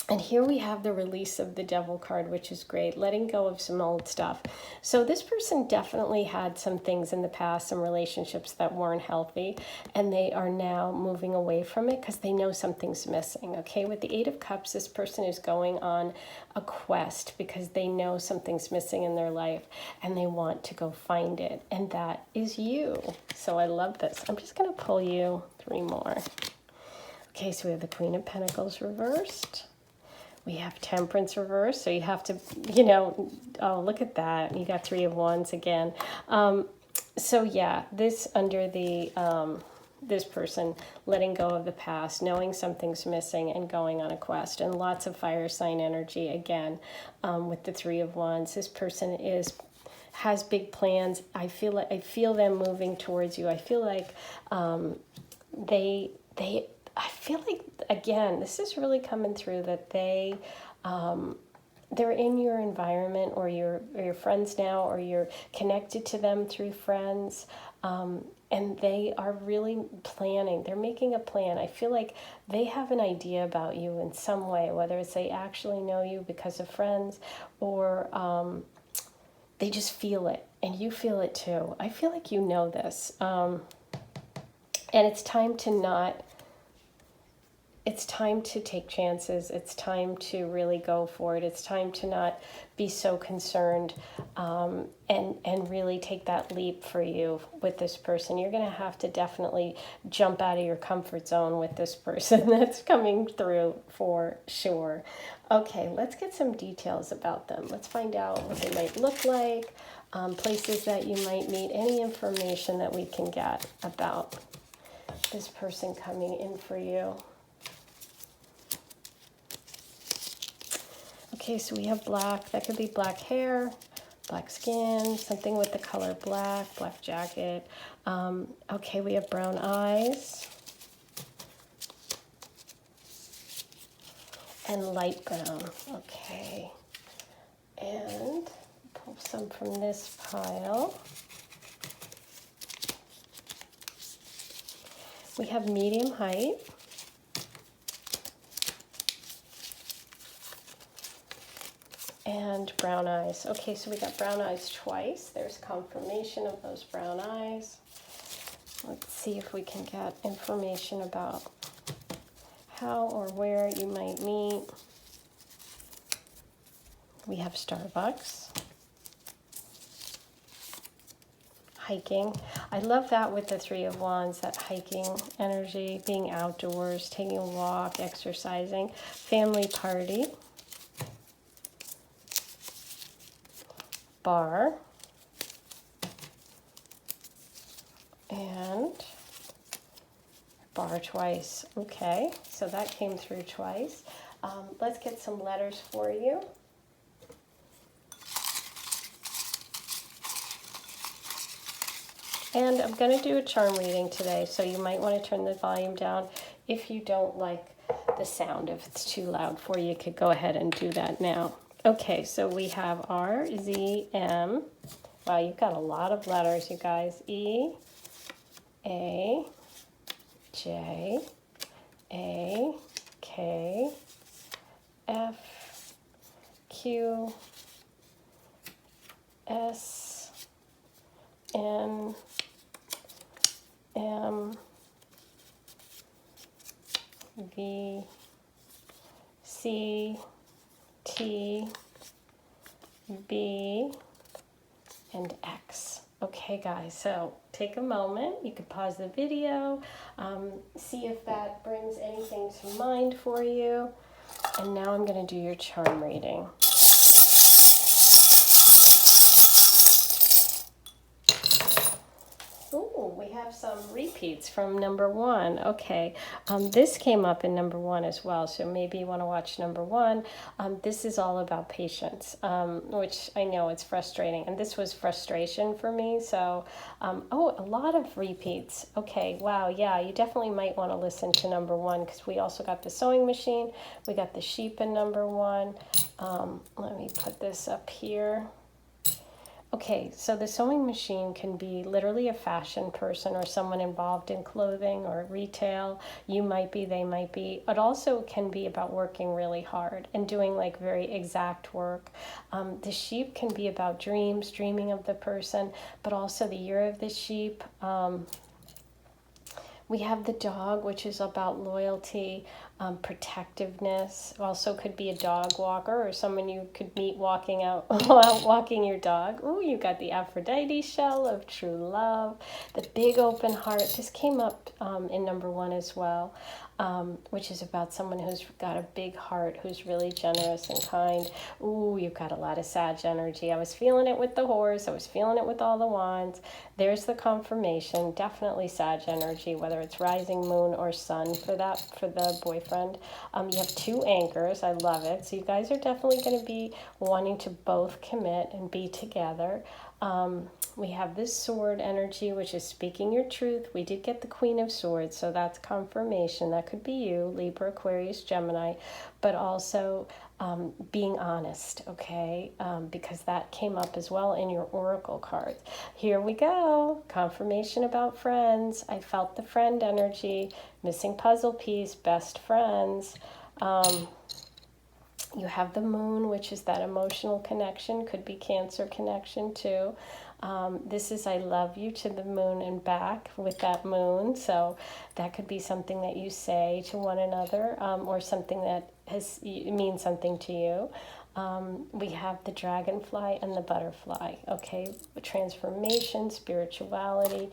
And here we have the release of the Devil card, which is great, letting go of some old stuff. So this person definitely had some things in the past, some relationships that weren't healthy, and they are now moving away from it because they know something's missing, okay? With the Eight of Cups, this person is going on a quest because they know something's missing in their life, and they want to go find it, and that is you. So I love this. I'm just going to pull you 3 more. Okay, so we have the Queen of Pentacles reversed. We have Temperance reversed, so you have to, you know, oh, look at that. You got 3 of Wands again. So yeah, this under the, this person letting go of the past, knowing something's missing, and going on a quest. And lots of fire sign energy again with the 3 of Wands. This person has big plans. I feel them moving towards you. I feel like I feel like, again, this is really coming through, that they're in your environment, or your friends now, or you're connected to them through friends, and they are really planning. They're making a plan. I feel like they have an idea about you in some way, whether it's they actually know you because of friends, or they just feel it, and you feel it too. I feel like you know this, and it's time to not... It's time to take chances. It's time to really go for it. It's time to not be so concerned, and really take that leap for you with this person. You're going to have to definitely jump out of your comfort zone with this person. That's coming through for sure. Okay, let's get some details about them. Let's find out what they might look like, places that you might meet, any information that we can get about this person coming in for you. Okay, so we have black. That could be black hair, black skin, something with the color black, black jacket. Okay, we have brown eyes and light brown. Okay, and pull some from this pile. We have medium height. And brown eyes. Okay, so we got brown eyes twice. There's confirmation of those brown eyes. Let's see if we can get information about how or where you might meet. We have Starbucks. Hiking. I love that with the 3 of Wands, that hiking energy, being outdoors, taking a walk, exercising. Family party. Bar, and bar twice. Okay, so that came through twice. Let's get some letters for you. And I'm going to do a charm reading today, so you might want to turn the volume down if you don't like the sound, if it's too loud for you, you could go ahead and do that now. Okay, so we have R, Z, M. Wow, you've got a lot of letters, you guys. E, A, J, A, K, F, Q, S, N, M, V, C, T, B, and X. Okay, guys, so take a moment. You could pause the video, see if that brings anything to mind for you. And now I'm going to do your charm reading. Ooh, we have some repeats from number 1. Okay, this came up in number 1 as well, so maybe you want to watch number 1. This is all about patience, which I know it's frustrating, and this was frustration for me. So, oh, a lot of repeats. Okay, wow, yeah, you definitely might want to listen to number 1, because we also got the sewing machine. We got the sheep in number 1. Let me put this up here. Okay, so the sewing machine can be literally a fashion person or someone involved in clothing or retail. You might be, they might be. It also can be about working really hard and doing like very exact work. The sheep can be about dreams, dreaming of the person, but also the year of the sheep. We have the dog, which is about loyalty, protectiveness. Also could be a dog walker or someone you could meet walking out, walking your dog. Ooh, you got the Aphrodite shell of true love, the big open heart. This came up in number 1 as well, which is about someone who's got a big heart, who's really generous and kind. Ooh, you've got a lot of Sag energy. I was feeling it with the horse. I was feeling it with all the wands. There's the confirmation. Definitely Sag energy, whether it's rising moon or sun for the boyfriend. You have 2 anchors. I love it. So you guys are definitely going to be wanting to both commit and be together. We have this sword energy, which is speaking your truth. We did get the Queen of Swords, so that's confirmation. That could be you, Libra, Aquarius, Gemini, but also being honest, okay? Because that came up as well in your oracle cards. Here we go. Confirmation about friends. I felt the friend energy. Missing puzzle piece, best friends. You have the moon, which is that emotional connection. Could be Cancer connection too. This is I love you to the moon and back with that moon. So that could be something that you say to one another, or something that means something to you. We have the dragonfly and the butterfly. Okay, transformation, spirituality,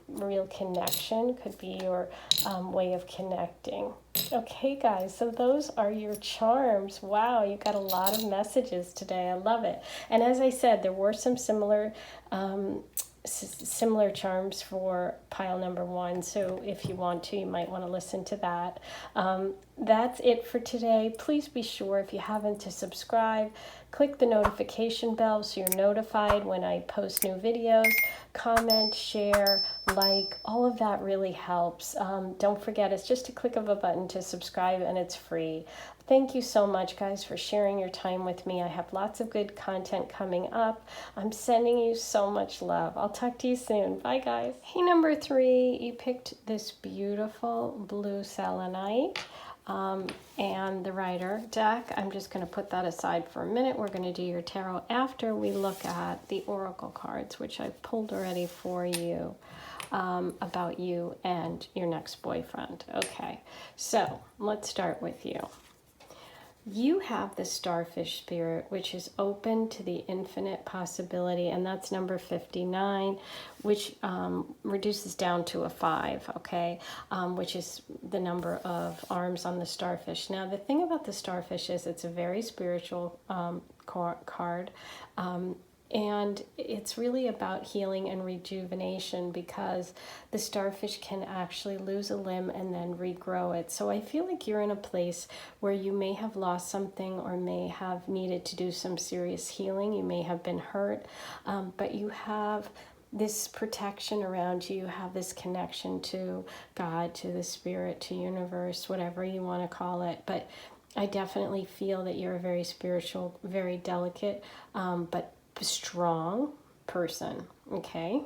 real connection could be your way of connecting. Okay, guys, so those are your charms. Wow, you got a lot of messages today. I love it. And as I said, there were some similar charms for pile number 1, so if you want to, you might want to listen to that. That's it for today. Please be sure, if you haven't, to subscribe. Click the notification bell so you're notified when I post new videos. Comment, share, like, all of that really helps. Don't forget, it's just a click of a button to subscribe, and it's free. Thank you so much, guys, for sharing your time with me. I have lots of good content coming up. I'm sending you so much love. I'll talk to you soon. Bye, guys. Hey, number 3, you picked this beautiful blue selenite. And the Rider deck. I'm just going to put that aside for a minute. We're going to do your tarot after we look at the oracle cards, which I pulled already for you, about you and your next boyfriend. Okay, so let's start with you. You have the starfish spirit, which is open to the infinite possibility, and that's number 59, which reduces down to a 5, okay, which is the number of arms on the starfish. Now, the thing about the starfish is it's a very spiritual card, and it's really about healing and rejuvenation, because the starfish can actually lose a limb and then regrow it. So I feel like you're in a place where you may have lost something or may have needed to do some serious healing. You may have been hurt, but you have this protection around you. You have this connection to God, to the spirit, to universe, whatever you want to call it. But I definitely feel that you're a very spiritual, very delicate, but strong person, okay?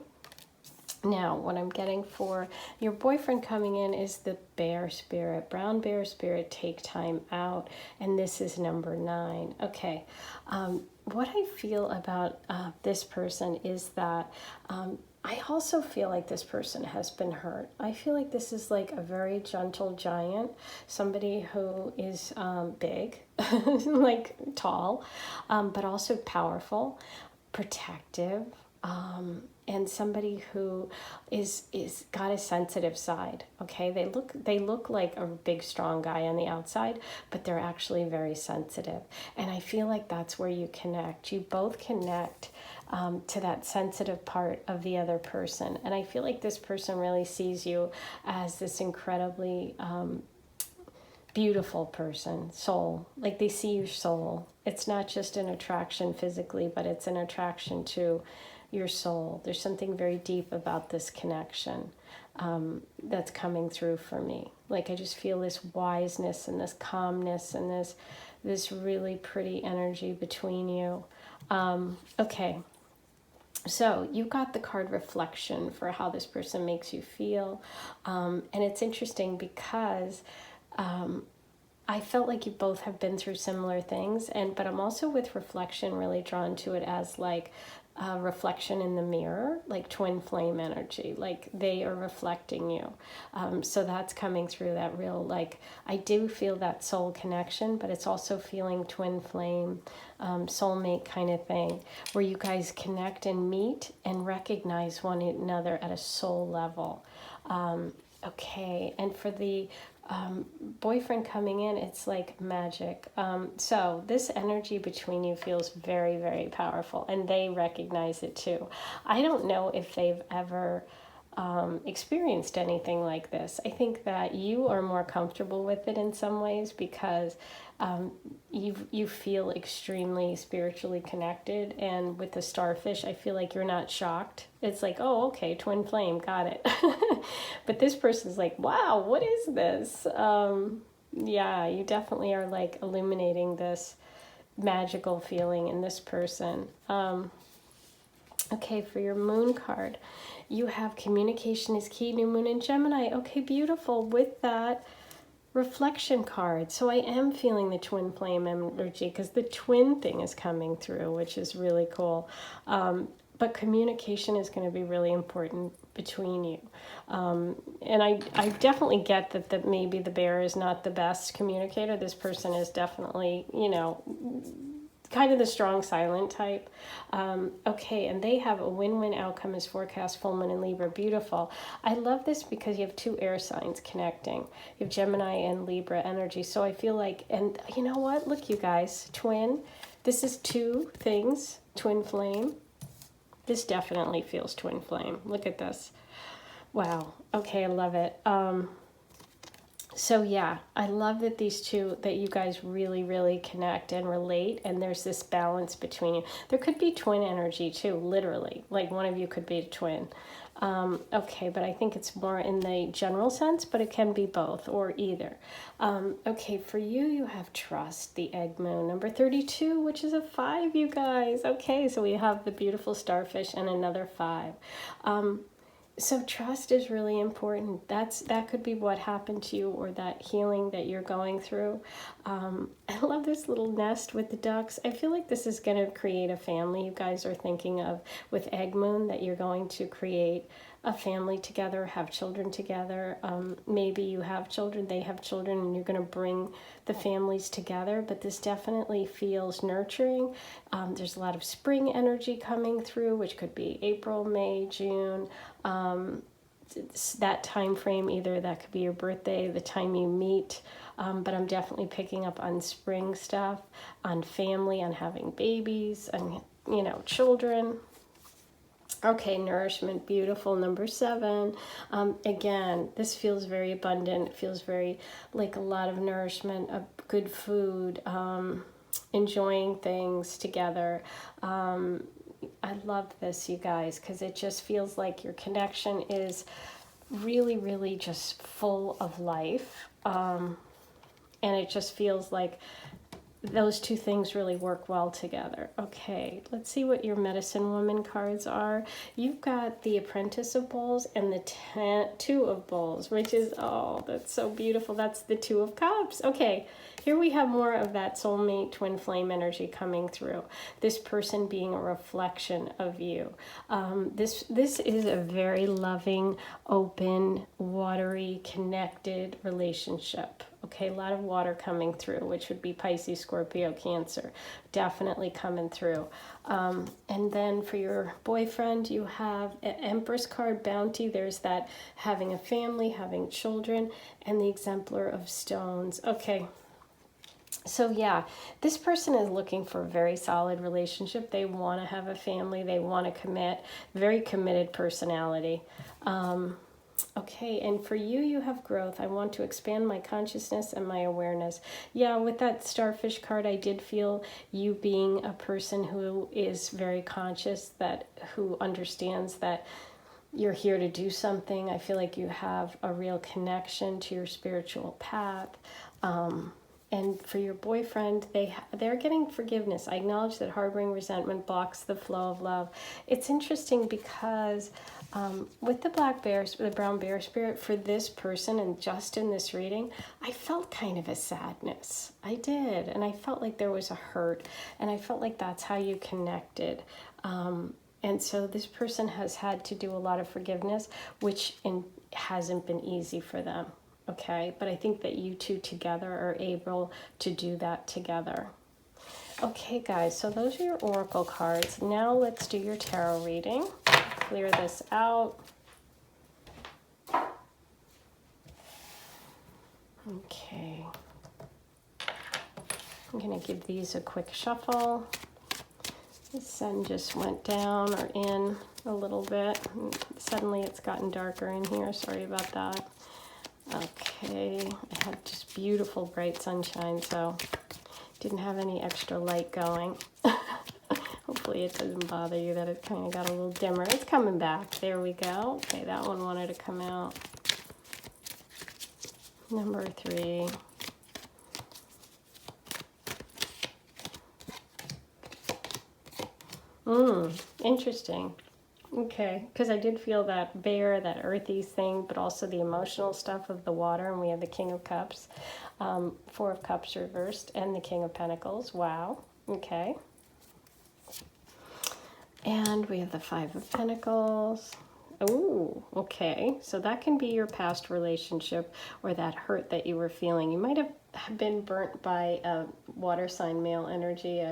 Now, what I'm getting for your boyfriend coming in is the bear spirit, brown bear spirit, take time out, and this is number 9. Okay, what I feel about this person is that I also feel like this person has been hurt. I feel like this is like a very gentle giant, somebody who is big, like tall, but also powerful, protective, and somebody who is got a sensitive side. Okay, they look like a big strong guy on the outside, but they're actually very sensitive. And I feel like that's where you connect. You both connect to that sensitive part of the other person. And I feel like this person really sees you as this incredibly beautiful person, soul. Like they see your soul. It's not just an attraction physically, but it's an attraction to your soul. There's something very deep about this connection that's coming through for me. Like I just feel this wiseness and this calmness and this really pretty energy between you. Okay. So you got the card reflection for how this person makes you feel. And it's interesting because I felt like you both have been through similar things, but I'm also with reflection really drawn to it as like a reflection in the mirror, like twin flame energy, like they are reflecting you. So that's coming through that real, like I do feel that soul connection, but it's also feeling twin flame, soulmate kind of thing, where you guys connect and meet and recognize one another at a soul level. Okay, and for the boyfriend coming in, it's like magic. So this energy between you feels very, very powerful, and they recognize it too. I don't know if they've ever experienced anything like this. I think that you are more comfortable with it in some ways because you feel extremely spiritually connected, and with the starfish, I feel like you're not shocked. It's like, oh, okay, twin flame, got it. But this person's like, wow, what is this? Yeah, you definitely are like illuminating this magical feeling in this person. Okay, for your moon card, you have communication is key, new moon in Gemini. Okay, beautiful. With that reflection card, so I am feeling the twin flame energy because the twin thing is coming through, which is really cool. But communication is going to be really important between you. And I definitely get that maybe the bear is not the best communicator. This person is definitely, kind of the strong silent type. Okay, and they have a win-win outcome as forecast, full moon in Libra. Beautiful. I love this because you have 2 air signs connecting. You have Gemini and Libra energy. So I feel like, and you know what? Look, you guys, twin. This is 2 things, twin flame. This definitely feels twin flame. Look at this. Wow. Okay, I love it. So yeah, I love that that you guys really, really connect and relate, and there's this balance between you. There could be twin energy too, literally. Like one of you could be a twin. Okay, but I think it's more in the general sense, but it can be both or either. Okay, for you, you have trust, the egg moon, number 32, which is a 5, you guys. Okay, so we have the beautiful starfish and another 5. So trust is really important. That could be what happened to you, or that healing that you're going through. I love this little nest with the ducks. I feel like this is going to create a family. You guys are thinking of, with Egg Moon, that you're going to create a family together, have children together. Maybe you have children, they have children, and you're going to bring the families together. But this definitely feels nurturing. There's a lot of spring energy coming through, which could be April, May, June. That time frame, either that could be your birthday, the time you meet. But I'm definitely picking up on spring stuff, on family, on having babies, and children. Okay, nourishment, beautiful, number 7. Again, this feels very abundant. It feels very like a lot of nourishment, good food, enjoying things together. I love this, you guys, because it just feels like your connection is really, really just full of life. And it just feels like those two things really work well together. Okay, let's see what your medicine woman cards are. You've got the Apprentice of Bowls and the Two of Bowls, which is, oh, that's so beautiful. That's the Two of Cups. Okay, here we have more of that soulmate twin flame energy coming through. This person being a reflection of you. This is a very loving, open, watery, connected relationship. Okay, a lot of water coming through, which would be Pisces, Scorpio, Cancer. Definitely coming through. And then for your boyfriend, you have an Empress card, Bounty. There's that having a family, having children, and the Exemplar of Stones. Okay. So yeah, this person is looking for a very solid relationship. They want to have a family. They want to commit. Very committed personality. Okay, and for you, you have growth. I want to expand my consciousness and my awareness. Yeah, with that starfish card, I did feel you being a person who is very conscious, who understands that you're here to do something. I feel like you have a real connection to your spiritual path. And for your boyfriend, they're getting forgiveness. I acknowledge that harboring resentment blocks the flow of love. It's interesting because with the brown bear spirit, for this person, and just in this reading, I felt kind of a sadness. I did. And I felt like there was a hurt. And I felt like that's how you connected. And so this person has had to do a lot of forgiveness, which hasn't been easy for them. Okay, but I think that you two together are able to do that together. Okay, guys, so those are your oracle cards. Now let's do your tarot reading. Clear this out. Okay. I'm going to give these a quick shuffle. The sun just went down or in a little bit. Suddenly it's gotten darker in here. Sorry about that. Okay, I had just beautiful bright sunshine, so didn't have any extra light going. Hopefully it doesn't bother you that it kind of got a little dimmer. It's coming back. There we go. Okay, that one wanted to come out. Number 3. Interesting. Okay, because I did feel that bear, that earthy thing, but also the emotional stuff of the water, and we have the King of Cups, 4 of Cups reversed, and the King of Pentacles. Wow, okay. And we have the 5 of Pentacles. Oh, okay. So that can be your past relationship or that hurt that you were feeling. You might have been burnt by a water sign male energy,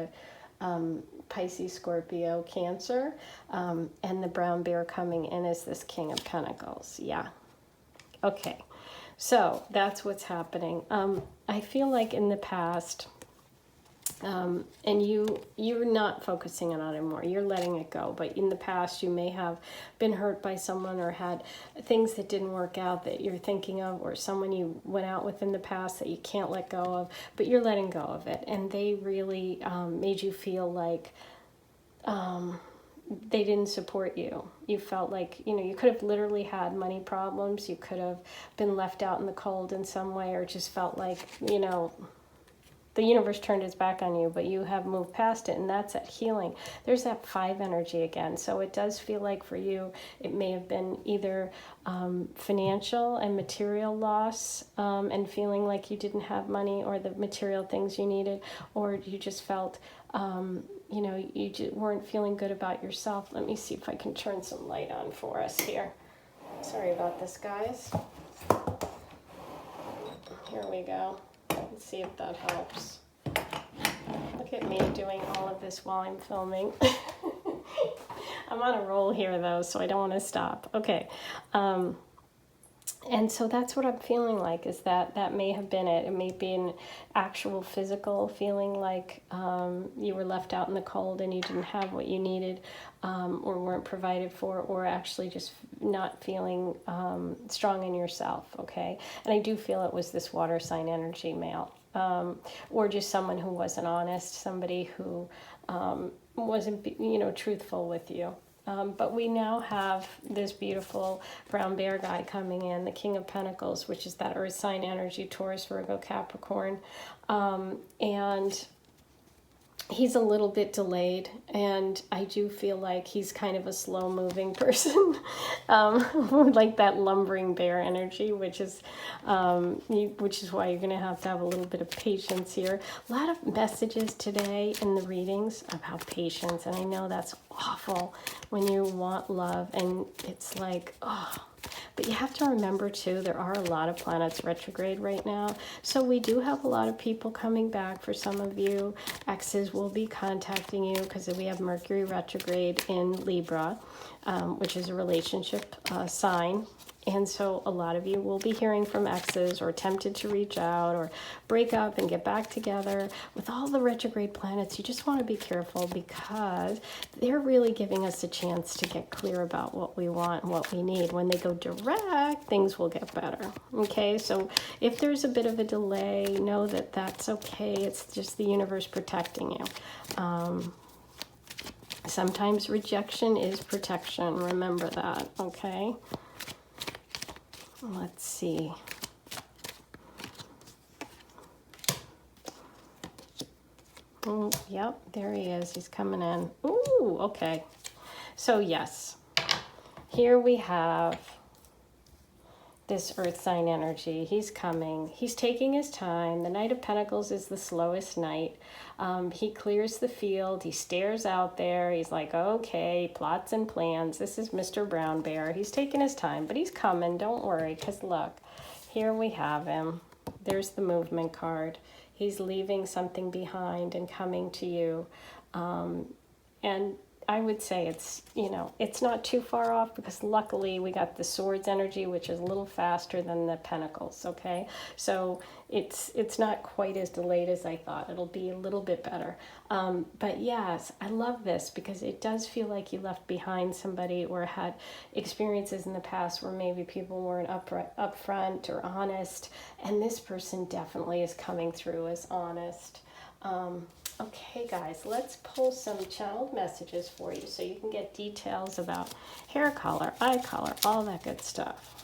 Pisces, Scorpio, Cancer, and the brown bear coming in as this King of Pentacles. Yeah. Okay. So that's what's happening. I feel like in the past, and you're not focusing on it anymore. You're letting it go. But in the past, you may have been hurt by someone or had things that didn't work out that you're thinking of, or someone you went out with in the past that you can't let go of, but you're letting go of it. And they really made you feel like they didn't support you. You felt like, you could have literally had money problems. You could have been left out in the cold in some way, or just felt like, the universe turned its back on you, but you have moved past it, and that's that healing. There's that 5 energy again. So it does feel like for you, it may have been either financial and material loss, and feeling like you didn't have money or the material things you needed, or you just felt, you weren't feeling good about yourself. Let me see if I can turn some light on for us here. Sorry about this, guys. Here we go. Let's see if that helps. Look at me doing all of this while I'm filming. I'm on a roll here, though, so I don't want to stop. Okay. And so that's what I'm feeling like, is that may have been it. It may be an actual physical feeling like you were left out in the cold and you didn't have what you needed, or weren't provided for, or actually just not feeling strong in yourself, okay? And I do feel it was this water sign energy male. or just someone who wasn't honest, somebody who wasn't, truthful with you. But we now have this beautiful brown bear guy coming in, the King of Pentacles, which is that earth sign energy, Taurus, Virgo, Capricorn. And he's a little bit delayed, and I do feel like he's kind of a slow-moving person, like that lumbering bear energy, which is why you're going to have a little bit of patience here. A lot of messages today in the readings about patience, and I know that's awful when you want love, and it's like, oh. But you have to remember, too, there are a lot of planets retrograde right now. So we do have a lot of people coming back for some of you. Exes will be contacting you because we have Mercury retrograde in Libra, which is a relationship sign. And so a lot of you will be hearing from exes or tempted to reach out or break up and get back together. With all the retrograde planets, you just want to be careful because they're really giving us a chance to get clear about what we want and what we need. When they go direct, things will get better. Okay, so if there's a bit of a delay, know that that's okay. It's just the universe protecting you. Sometimes rejection is protection. Remember that, okay? Let's see. Oh, yep, there he is. He's coming in. Ooh, okay. So yes, here we have this earth sign energy. He's coming. He's taking his time. The Knight of Pentacles is the slowest knight. He clears the field. He stares out there. He's like, okay, plots and plans. This is Mr. Brown Bear. He's taking his time, but he's coming. Don't worry, because look, here we have him. There's the movement card. He's leaving something behind and coming to you. And I would say it's, it's not too far off because luckily we got the swords energy, which is a little faster than the pentacles, okay? So it's not quite as delayed as I thought. It'll be a little bit better. But yes, I love this because it does feel like you left behind somebody or had experiences in the past where maybe people weren't upfront or honest, and this person definitely is coming through as honest. Okay, guys, let's pull some channeled messages for you so you can get details about hair color, eye color, all that good stuff.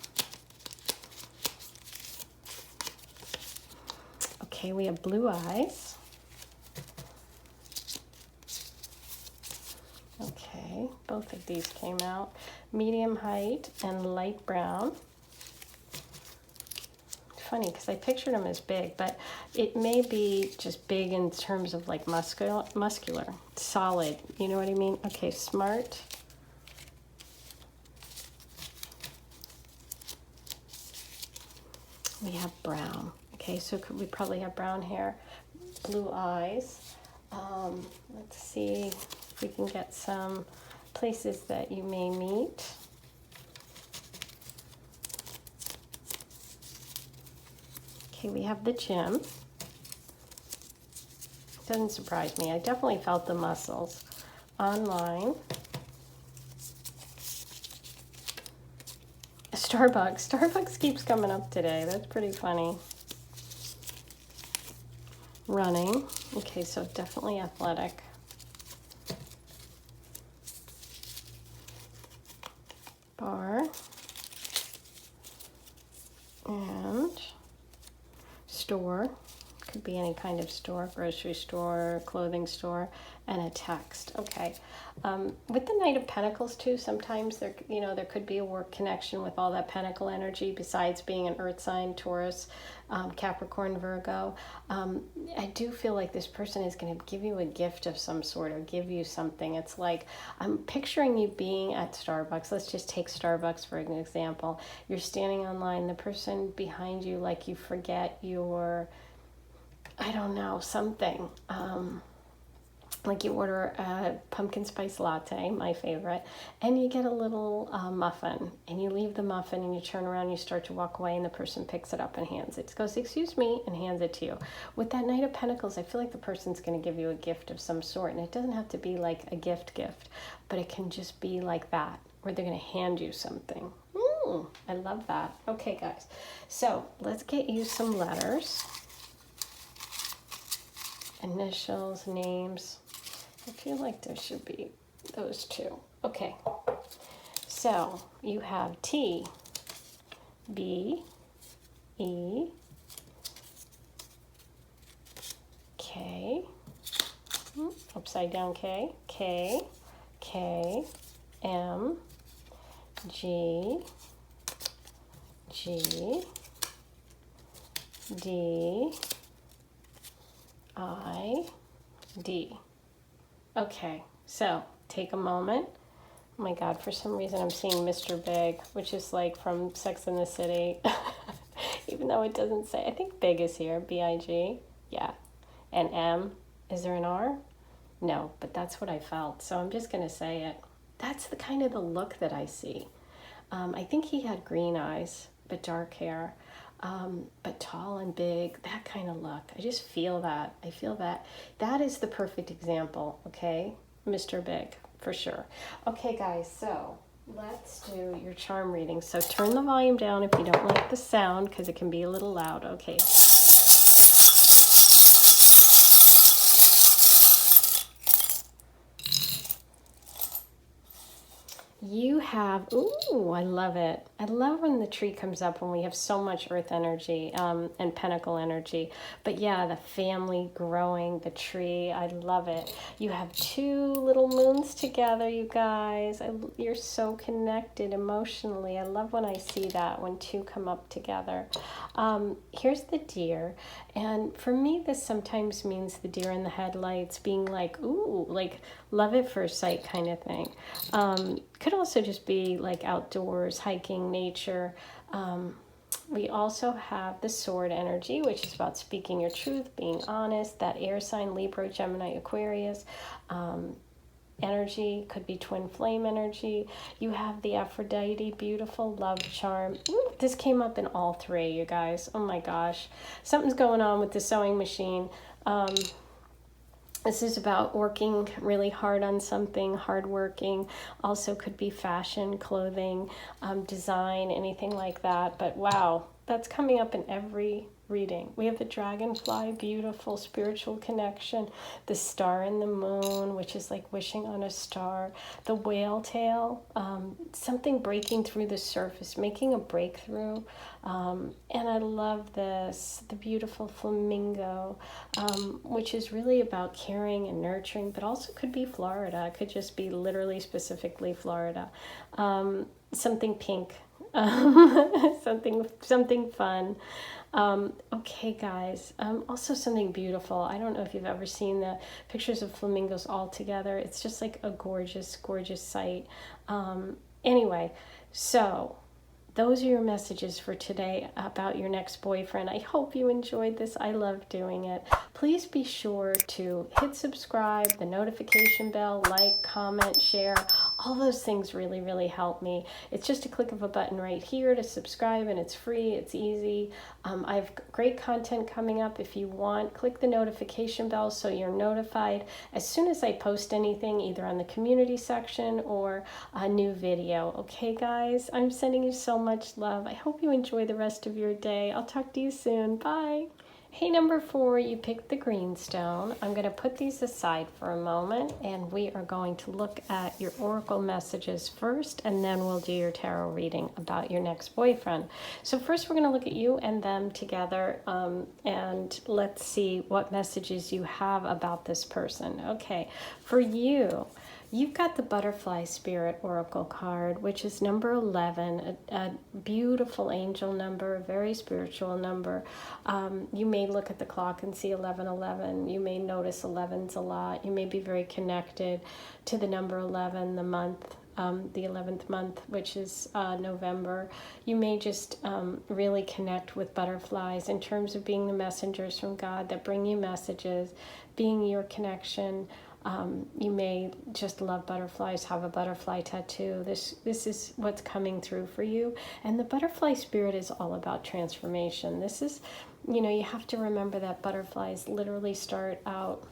Okay, we have blue eyes. Okay, both of these came out. Medium height and light brown. Funny because I pictured him as big, but it may be just big in terms of like muscular, solid, you know what I mean? Okay, smart. We have brown. Okay, so we probably have brown hair, blue eyes. Let's see if we can get some places that you may meet. Okay, we have the gym. Doesn't surprise me. I definitely felt the muscles. Online. Starbucks. Starbucks keeps coming up today. That's pretty funny. Running. Okay, so definitely athletic. Bar. And store. Could be any kind of store, grocery store, clothing store, and a text. Okay. With the Knight of Pentacles too, sometimes there could be a work connection with all that pentacle energy besides being an earth sign, Taurus, Capricorn, Virgo. I do feel like this person is going to give you a gift of some sort or give you something. It's like, I'm picturing you being at Starbucks. Let's just take Starbucks for an example. You're standing online, the person behind you, like you forget your, I don't know, something. Like you order a pumpkin spice latte, my favorite, and you get a little muffin, and you leave the muffin and you turn around and you start to walk away and the person picks it up and hands it. Goes, excuse me, and hands it to you. With that Knight of Pentacles, I feel like the person's going to give you a gift of some sort, and it doesn't have to be like a gift, but it can just be like that, where they're going to hand you something. I love that. Okay, guys, so let's get you some letters. initials, names. I feel like there should be those two. Okay. So you have T, B, E, K, upside down K, K, K, M, G, G, D, I, D. Okay, so take a moment. Oh my God, for some reason I'm seeing Mr. Big, which is like from Sex and the City. Even though it doesn't say, I think Big is here, B-I-G. Yeah. And M, is there an R? No, but that's what I felt. So I'm just going to say it. That's the kind of the look that I see. I think he had green eyes, but dark hair, but tall and big, that kind of look. I just feel that. I feel that. That is the perfect example, okay? Mr. Big, for sure. Okay, guys, so let's do your charm reading. So turn the volume down if you don't like the sound, because it can be a little loud. Okay. You have, ooh, I love it. I love when the tree comes up when we have so much earth energy and pentacle energy. But yeah, the family growing, the tree, I love it. You have two little moons together, you guys. You're so connected emotionally. I love when I see that, when two come up together. Here's the deer. And for me, this sometimes means the deer in the headlights being like, ooh, like love at first sight kind of thing. Could also just be like outdoors, hiking, nature. We also have the sword energy, which is about speaking your truth, being honest, that air sign, Libra, Gemini, Aquarius. Energy could be twin flame energy. You have the Aphrodite, beautiful love charm. Ooh, this came up in all three, you guys. Oh my gosh. Something's going on with the sewing machine. This is about working really hard on something, hardworking. Also could be fashion, clothing, design, anything like that. But wow, that's coming up in every reading. We have the dragonfly, beautiful spiritual connection, the star and the moon, which is like wishing on a star, the whale tail, something breaking through the surface, making a breakthrough. And I love this, the beautiful flamingo, which is really about caring and nurturing, but also could be Florida. It could just be literally specifically Florida. Something pink, something fun. Okay, guys, also something beautiful. I don't know if you've ever seen the pictures of flamingos all together. It's just like a gorgeous, gorgeous sight. Anyway, so those are your messages for today about your next boyfriend. I hope you enjoyed this. I love doing it. Please be sure to hit subscribe, the notification bell, like, comment, share. All those things really, really help me. It's just a click of a button right here to subscribe, and it's free. It's easy. I have great content coming up. If you want, click the notification bell so you're notified as soon as I post anything, either on the community section or a new video. Okay, guys? I'm sending you so much love. I hope you enjoy the rest of your day. I'll talk to you soon. Bye. Hey, number 4, you picked the green stone. I'm going to put these aside for a moment, and we are going to look at your oracle messages first, and then we'll do your tarot reading about your next boyfriend. So first, we're going to look at you and them together, and let's see what messages you have about this person. Okay, for you, you've got the Butterfly Spirit Oracle card, which is number 11, a beautiful angel number, a very spiritual number. You may look at the clock and see 1111. You may notice 11's a lot. You may be very connected to the number 11, the month, the 11th month, which is November. You may just really connect with butterflies in terms of being the messengers from God that bring you messages, being your connection. You may just love butterflies, have a butterfly tattoo. This is what's coming through for you. And the butterfly spirit is all about transformation. This is, you have to remember that butterflies literally start out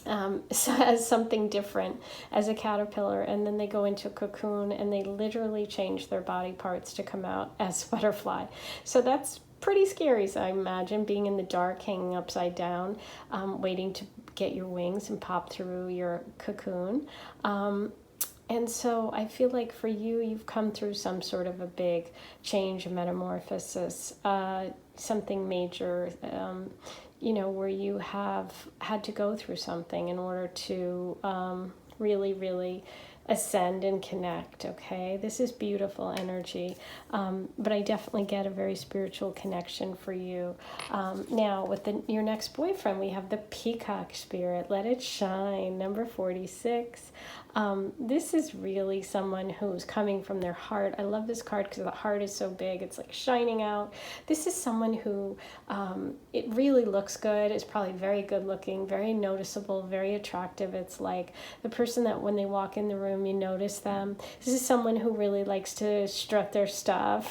as something different, as a caterpillar, and then they go into a cocoon and they literally change their body parts to come out as butterfly. So that's pretty scary. So I imagine being in the dark, hanging upside down, waiting to get your wings and pop through your cocoon. And so I feel like for you, you've come through some sort of a big change, a metamorphosis, something major, where you have had to go through something in order to really, really ascend and connect. Okay, this is beautiful energy, but I definitely get a very spiritual connection for you. Now with your next boyfriend, we have the peacock spirit. Let it shine, number 46. This is really someone who's coming from their heart. I love this card because the heart is so big. It's like shining out. This is someone who it really looks good. It's probably very good looking, very noticeable, very attractive. It's like the person that when they walk in the room, you notice them. This is someone who really likes to strut their stuff,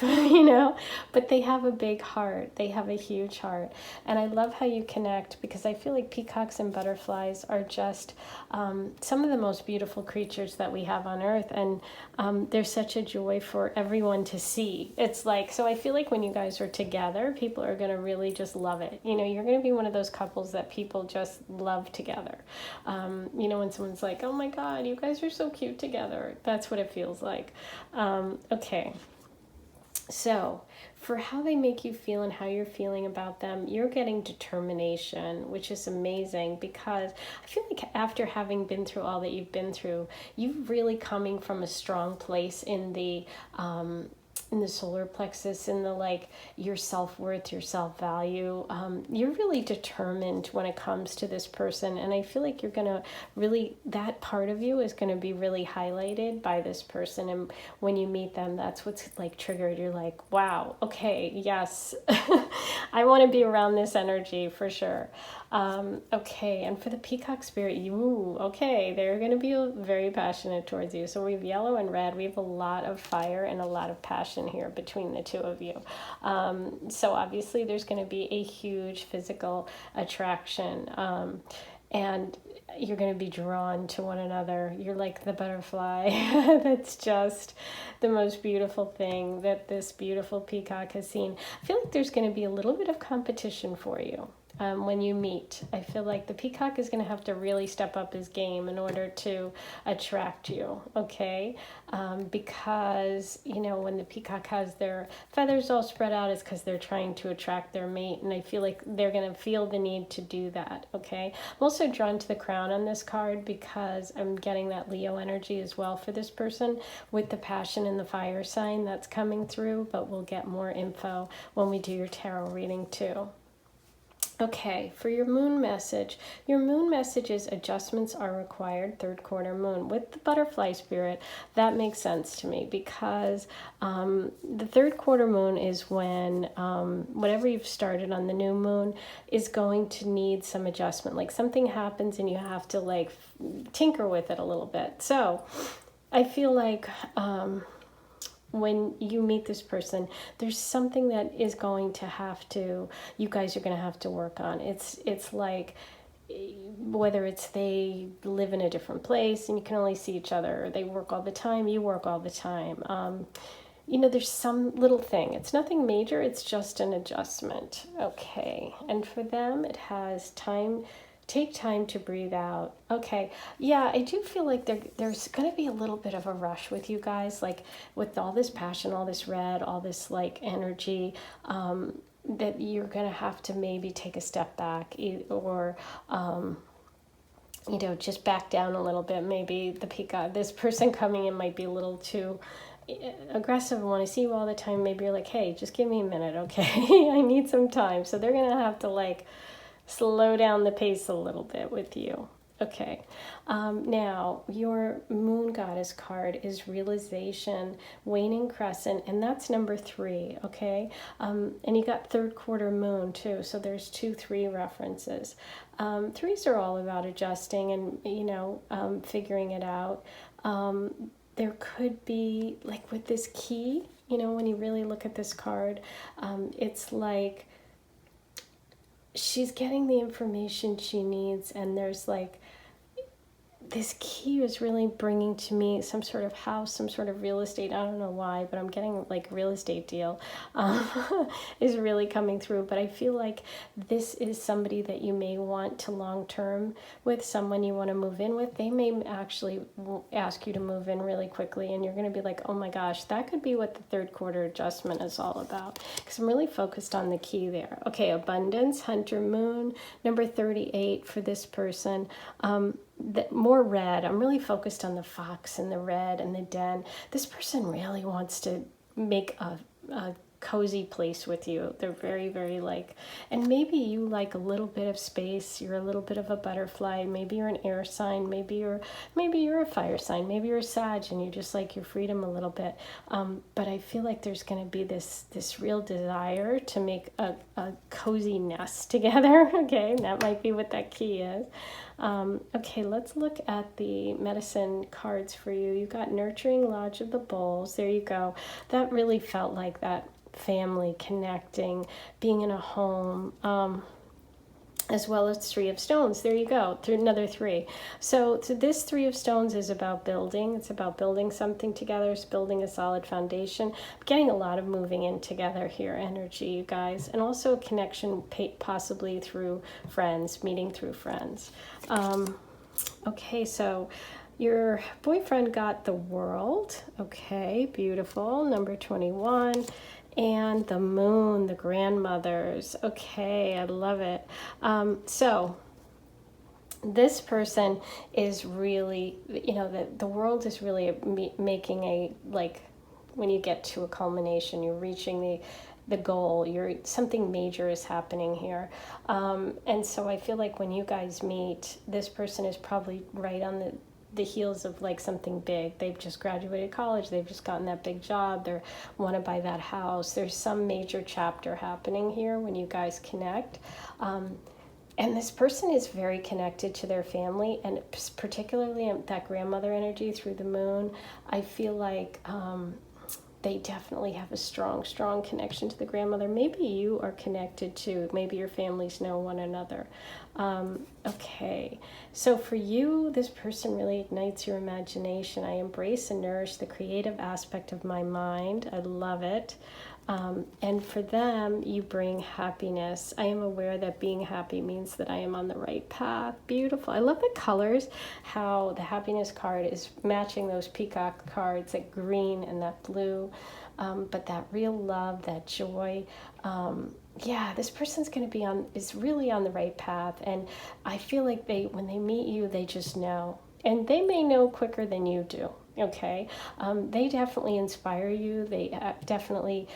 but they have a big heart. They have a huge heart. And I love how you connect, because I feel like peacocks and butterflies are just some of the most beautiful creatures that we have on earth, and they're such a joy for everyone to see. It's like, so I feel like when you guys are together, people are going to really just love it. You're going to be one of those couples that people just love together. When someone's like, oh my God, you guys are so cute together. That's what it feels like. Okay. So for how they make you feel and how you're feeling about them, you're getting determination, which is amazing, because I feel like after having been through all that you've been through, you've really coming from a strong place in the solar plexus, in the your self-worth, your self-value. You're really determined when it comes to this person, and I feel like you're gonna really, that part of you is going to be really highlighted by this person, and when you meet them, that's what's triggered. You're like, wow, okay, yes, I want to be around this energy for sure. Okay, and for the peacock spirit, okay, they're going to be very passionate towards you. So we have yellow and red. We have a lot of fire and a lot of passion here between the two of you. So obviously there's going to be a huge physical attraction, and you're going to be drawn to one another. You're like the butterfly. That's just the most beautiful thing that this beautiful peacock has seen. I feel like there's going to be a little bit of competition for you. When you meet, I feel like the peacock is going to have to really step up his game in order to attract you, okay? Because, when the peacock has their feathers all spread out, it's because they're trying to attract their mate, and I feel like they're going to feel the need to do that, okay? I'm also drawn to the crown on this card because I'm getting that Leo energy as well for this person with the passion and the fire sign that's coming through, but we'll get more info when we do your tarot reading too. Okay, for your moon message is adjustments are required, third quarter moon. With the butterfly spirit, that makes sense to me, because the third quarter moon is when whatever you've started on the new moon is going to need some adjustment. Like something happens and you have to tinker with it a little bit. So I feel like when you meet this person, there's something that is going to you guys are going to have to work on. It's like, whether it's they live in a different place and you can only see each other, or they work all the time, you work all the time. There's some little thing. It's nothing major, it's just an adjustment. Okay, and for them, it has time. Take time to breathe out. Okay, yeah, I do feel like there's going to be a little bit of a rush with you guys, with all this passion, all this red, all this energy, that you're going to have to maybe take a step back, or just back down a little bit. Maybe this person coming in might be a little too aggressive and want to see you all the time. Maybe you're like, hey, just give me a minute, okay? I need some time. So they're going to have to slow down the pace a little bit with you. Okay, now your moon goddess card is realization, waning crescent, and that's number 3, okay? And you got third quarter moon too, so there's 2-3 references. 3s are all about adjusting and, figuring it out. There could be, with this key, when you really look at this card, it's like she's getting the information she needs, and there's this key is really bringing to me some sort of house, some sort of real estate. I don't know why, but I'm getting like real estate deal is really coming through. But I feel like this is somebody that you may want to long-term with, someone you want to move in with. They may actually ask you to move in really quickly, and you're going to be like, oh my gosh, that could be what the third quarter adjustment is all about. Because I'm really focused on the key there. Okay, abundance, hunter moon, number 38 for this person. More red. I'm really focused on the fox and the red and the den. This person really wants to make a cozy place with you. They're very, very like, and maybe you like a little bit of space. You're a little bit of a butterfly. Maybe you're an air sign. Maybe you're a fire sign. Maybe you're a Sag and you just like your freedom a little bit. But I feel like there's going to be this real desire to make a cozy nest together. Okay, that might be what that key is. Okay, let's look at the medicine cards for you. You got Nurturing Lodge of the Bulls. There you go. That really felt like that family connecting, being in a home, as well as Three of Stones. There you go, another 3. So this 3 of Stones is about building. It's about building something together. It's building a solid foundation. I'm getting a lot of moving in together here, energy, you guys. And also a connection possibly through friends, meeting through friends. Okay, so your boyfriend got the World. Okay, beautiful. Number 21. And the Moon, the grandmothers. Okay, I love it. So this person is really, the World is really making a, like, when you get to a culmination, you're reaching the goal, something major is happening here. And so I feel like when you guys meet, this person is probably right on the heels of like something big. They've just graduated college, they've just gotten that big job, they want to buy that house. There's some major chapter happening here when you guys connect. And this person is very connected to their family, and particularly that grandmother energy through the Moon. I feel like they definitely have a strong connection to the grandmother. Maybe you are connected too. Maybe your families know one another. Okay, so for you, this person really ignites your imagination. I embrace and nourish the creative aspect of my mind. I love it. And for them, you bring happiness. I am aware that being happy means that I am on the right path. Beautiful. I love the colors, how the happiness card is matching those peacock cards, that green and that blue. But that real love, that joy, yeah, this person's going to be is really on the right path. And I feel like when they meet you, they just know. And they may know quicker than you do. Okay, they definitely inspire you. They definitely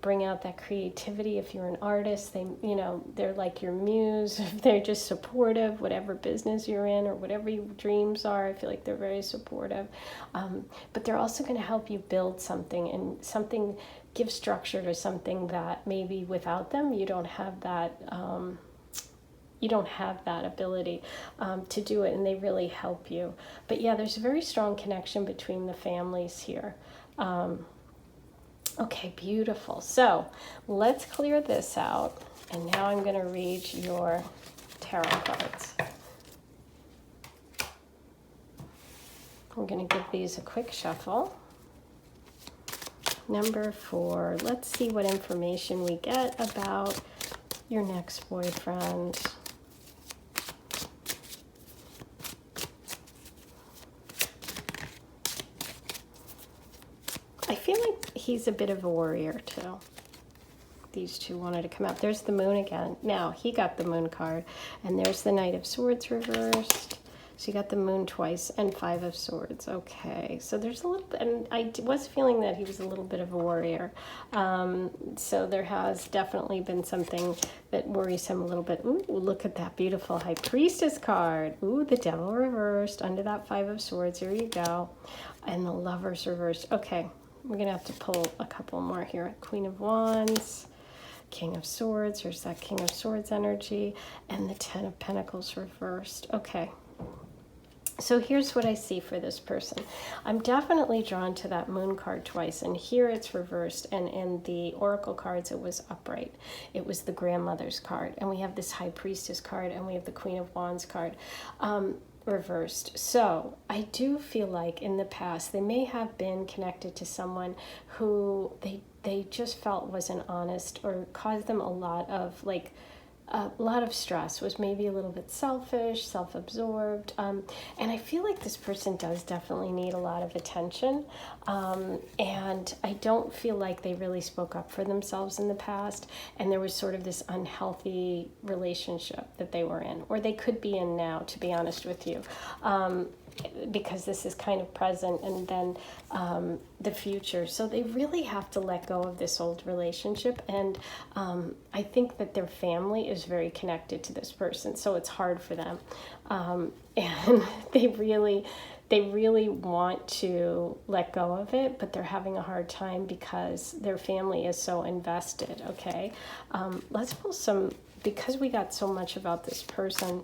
bring out that creativity. If you're an artist, they're like your muse. They're just supportive, whatever business you're in or whatever your dreams are. I feel like they're very supportive. But they're also going to help you build something, and something, give structure to something that maybe without them you don't have that. You don't have that ability to do it, and they really help you. But yeah, there's a very strong connection between the families here. Okay, beautiful. So let's clear this out, and now I'm going to read your tarot cards. I'm going to give these a quick shuffle. Number 4, let's see what information we get about your next boyfriend. I feel like he's a bit of a warrior too. These two wanted to come out. There's the Moon again. Now, he got the Moon card, and there's the Knight of Swords reversed. So you got the Moon twice and 5 of Swords. Okay, so there's a little bit, and I was feeling that he was a little bit of a warrior. So there has definitely been something that worries him a little bit. Ooh, look at that beautiful High Priestess card. Ooh, the Devil reversed under that 5 of Swords. Here you go. And the Lovers reversed. Okay, we're going to have to pull a couple more here. Queen of Wands, King of Swords. Here's that King of Swords energy. And the 10 of Pentacles reversed. Okay. So here's what I see for this person. I'm definitely drawn to that Moon card twice, and here it's reversed, and in the Oracle cards it was upright. It was the Grandmother's card, and we have this High Priestess card, and we have the Queen of Wands card. reversed. So I do feel like in the past they may have been connected to someone who they just felt wasn't honest or caused them a lot of stress, was maybe a little bit selfish, self-absorbed, and I feel like this person does definitely need a lot of attention, and I don't feel like they really spoke up for themselves in the past, and there was sort of this unhealthy relationship that they were in, or they could be in now, to be honest with you, because this is kind of present and then the future. So they really have to let go of this old relationship. And I think that their family is very connected to this person. So it's hard for them. And they really want to let go of it, but they're having a hard time because their family is so invested. Okay. Let's pull some, because we got so much about this person,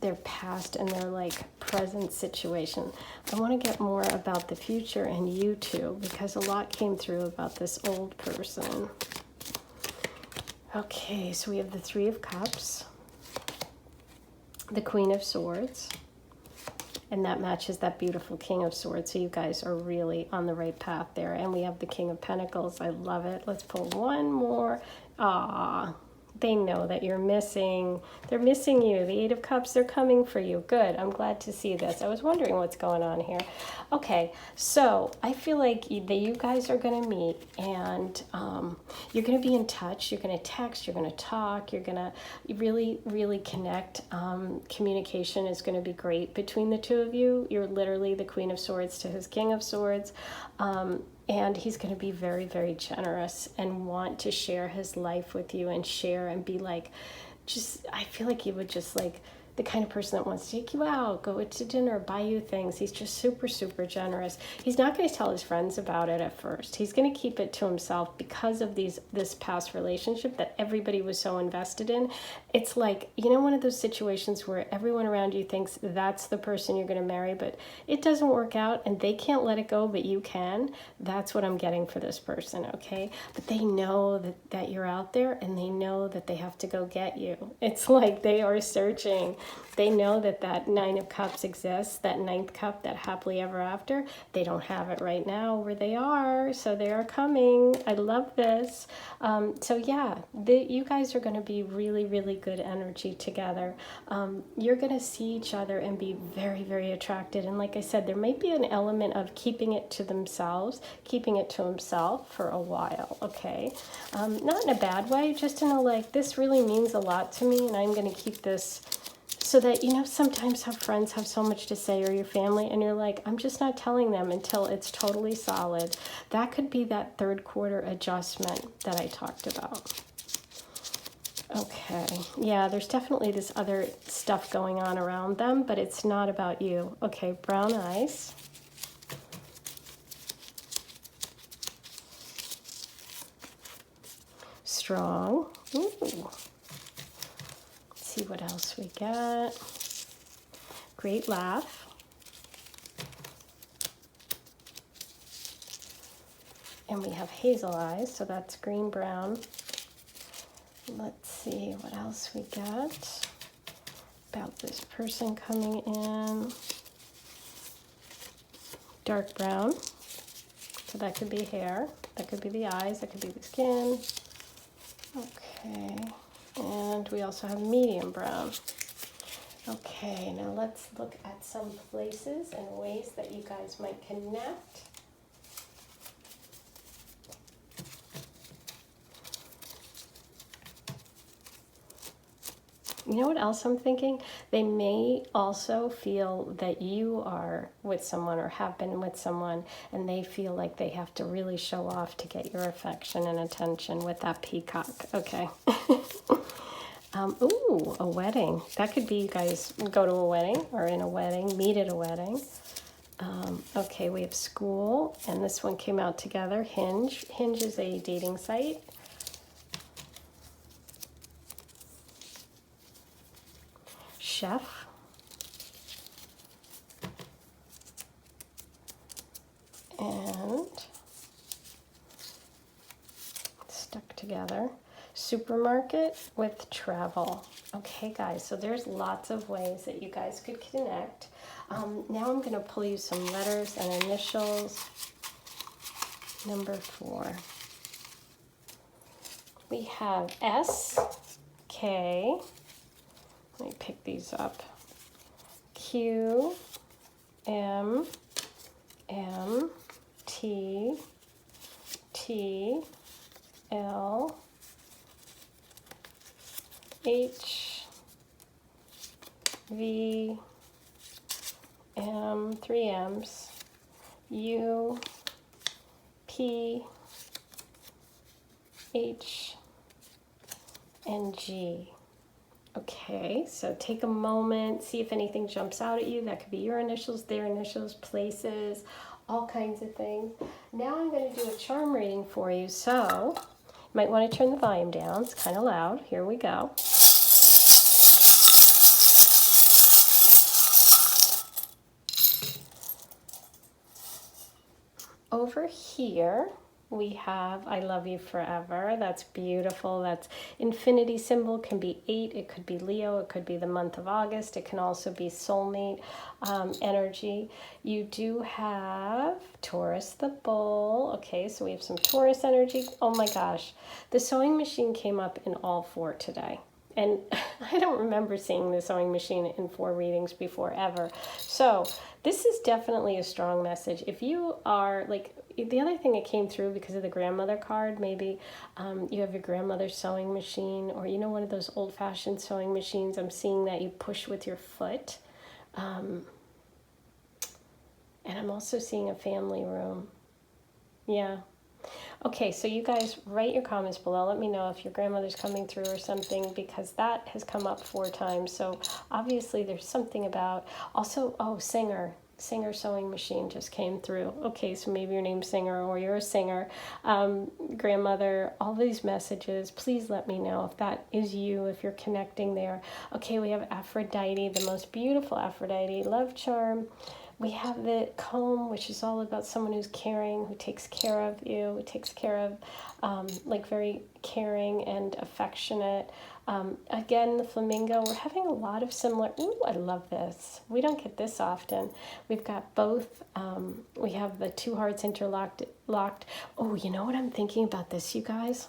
their past and their like present situation. I want to get more about the future and you two, because a lot came through about this old person. Okay, so we have the Three of Cups, the Queen of Swords, and that matches that beautiful King of Swords. So you guys are really on the right path there. And we have the King of Pentacles. I love it. Let's pull one more. Ah. They know that you're missing. They're missing you. The Eight of Cups, they're coming for you. Good. I'm glad to see this. I was wondering what's going on here. Okay, so I feel like you guys are going to meet, and you're going to be in touch. You're going to text. You're going to talk. You're going to really, really connect. Communication is going to be great between the two of you. You're literally the Queen of Swords to his King of Swords. And he's going to be very, very generous and want to share his life with you and share and be like, I feel like he would just like the kind of person that wants to take you out, go to dinner, buy you things. He's just super, super generous. He's not going to tell his friends about it at first. He's going to keep it to himself because of this past relationship that everybody was so invested in. It's like, one of those situations where everyone around you thinks that's the person you're going to marry, but it doesn't work out and they can't let it go, but you can. That's what I'm getting for this person, okay? But they know that you're out there, and they know that they have to go get you. It's like they are searching. They know that Nine of Cups exists, that ninth cup, that happily ever after. They don't have it right now where they are, so they are coming. I love this. So yeah, you guys are going to be really, really good energy together. You're going to see each other and be very, very attracted. And like I said, there might be an element of keeping it to themselves, keeping it to himself for a while, okay? Not in a bad way, just in a like, this really means a lot to me, and I'm going to keep this. So that, sometimes how friends have so much to say, or your family, and you're like, I'm just not telling them until it's totally solid. That could be that third quarter adjustment that I talked about. Okay, yeah, there's definitely this other stuff going on around them, but it's not about you. Okay, brown eyes. Strong. Ooh. See what else we got. Great laugh. And we have hazel eyes, so that's green brown. Let's see what else we got about this person coming in. Dark brown. So that could be hair, that could be the eyes, that could be the skin. Okay. And we also have medium brown. Okay, now let's look at some places and ways that you guys might connect. You know what else I'm thinking? They may also feel that you are with someone or have been with someone, and they feel like they have to really show off to get your affection and attention with that peacock. Okay. Ooh, a wedding. That could be you guys go to a wedding or in a wedding, meet at a wedding. Okay, we have school, and this one came out together. Hinge. Hinge is a dating site. Chef. And stuck together. Supermarket with travel. Okay, guys, so there's lots of ways that you guys could connect. Now I'm going to pull you some letters and initials. Number 4. We have S, K. Let me pick these up. Q, M, M, T, T, L, H, V, M, 3 M's, U, P, H, and G. Okay, so take a moment, see if anything jumps out at you. That could be your initials, their initials, places, all kinds of things. Now I'm going to do a charm reading for you, so you might want to turn the volume down. It's kind of loud. Here we go. Over here, we have I love you forever. That's beautiful. That's infinity symbol. Can be 8. It could be Leo. It could be the month of August. It can also be soulmate energy. You do have Taurus the bull. Okay, so we have some Taurus energy. Oh my gosh. The sewing machine came up in all 4 today. And I don't remember seeing the sewing machine in 4 readings before ever. So this is definitely a strong message. If you are like, the other thing that came through because of the grandmother card, maybe you have your grandmother's sewing machine, or you know, one of those old-fashioned sewing machines. I'm seeing that you push with your foot. And I'm also seeing a family room. Yeah. Okay, so you guys write your comments below. Let me know if your grandmother's coming through or something, because that has come up 4 times. So obviously there's something about, also, oh, Singer sewing machine just came through. Okay, so maybe your name's Singer or you're a singer. Grandmother, all these messages, please let me know if that is you, if you're connecting there. Okay, we have Aphrodite, the most beautiful Aphrodite, love charm. We have the comb, which is all about someone who's caring, who takes care of you, who takes care of, like very caring and affectionate. Again, the flamingo, we're having a lot of similar, ooh, I love this. We don't get this often. We've got both, we have the 2 hearts interlocked. Oh, you know what I'm thinking about this, you guys?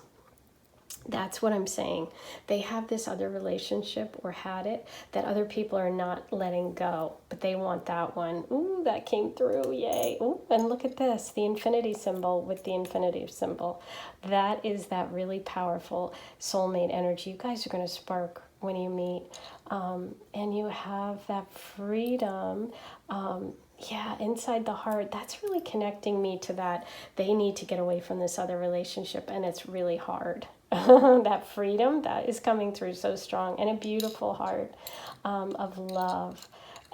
That's what I'm saying. They have this other relationship, or had it, that other people are not letting go, but they want that one. Ooh, that came through, yay. Ooh, and look at this, the infinity symbol with the infinity symbol. That is that really powerful soulmate energy. You guys are going to spark when you meet. And you have that freedom, yeah, inside the heart. That's really connecting me to that. They need to get away from this other relationship, and it's really hard. That freedom, that is coming through so strong, and a beautiful heart of love.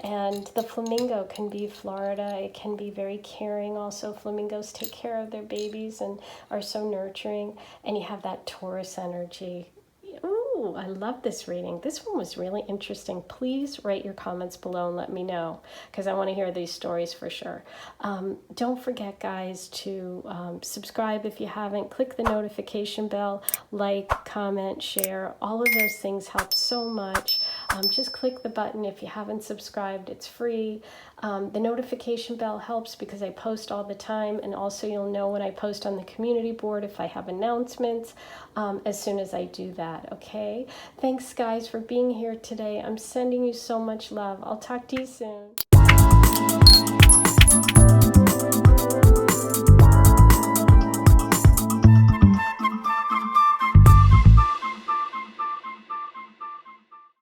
And the flamingo can be Florida. It can be very caring also. Flamingos take care of their babies and are so nurturing. And you have that Taurus energy. Ooh, I love this reading. This one was really interesting. Please write your comments below and let me know, because I want to hear these stories for sure. Don't forget, guys, to subscribe if you haven't. Click the notification bell, like, comment, share. All of those things help so much. Just click the button if you haven't subscribed. It's free. The notification bell helps because I post all the time, and also you'll know when I post on the community board if I have announcements as soon as I do that, okay? Thanks, guys, for being here today. I'm sending you so much love. I'll talk to you soon.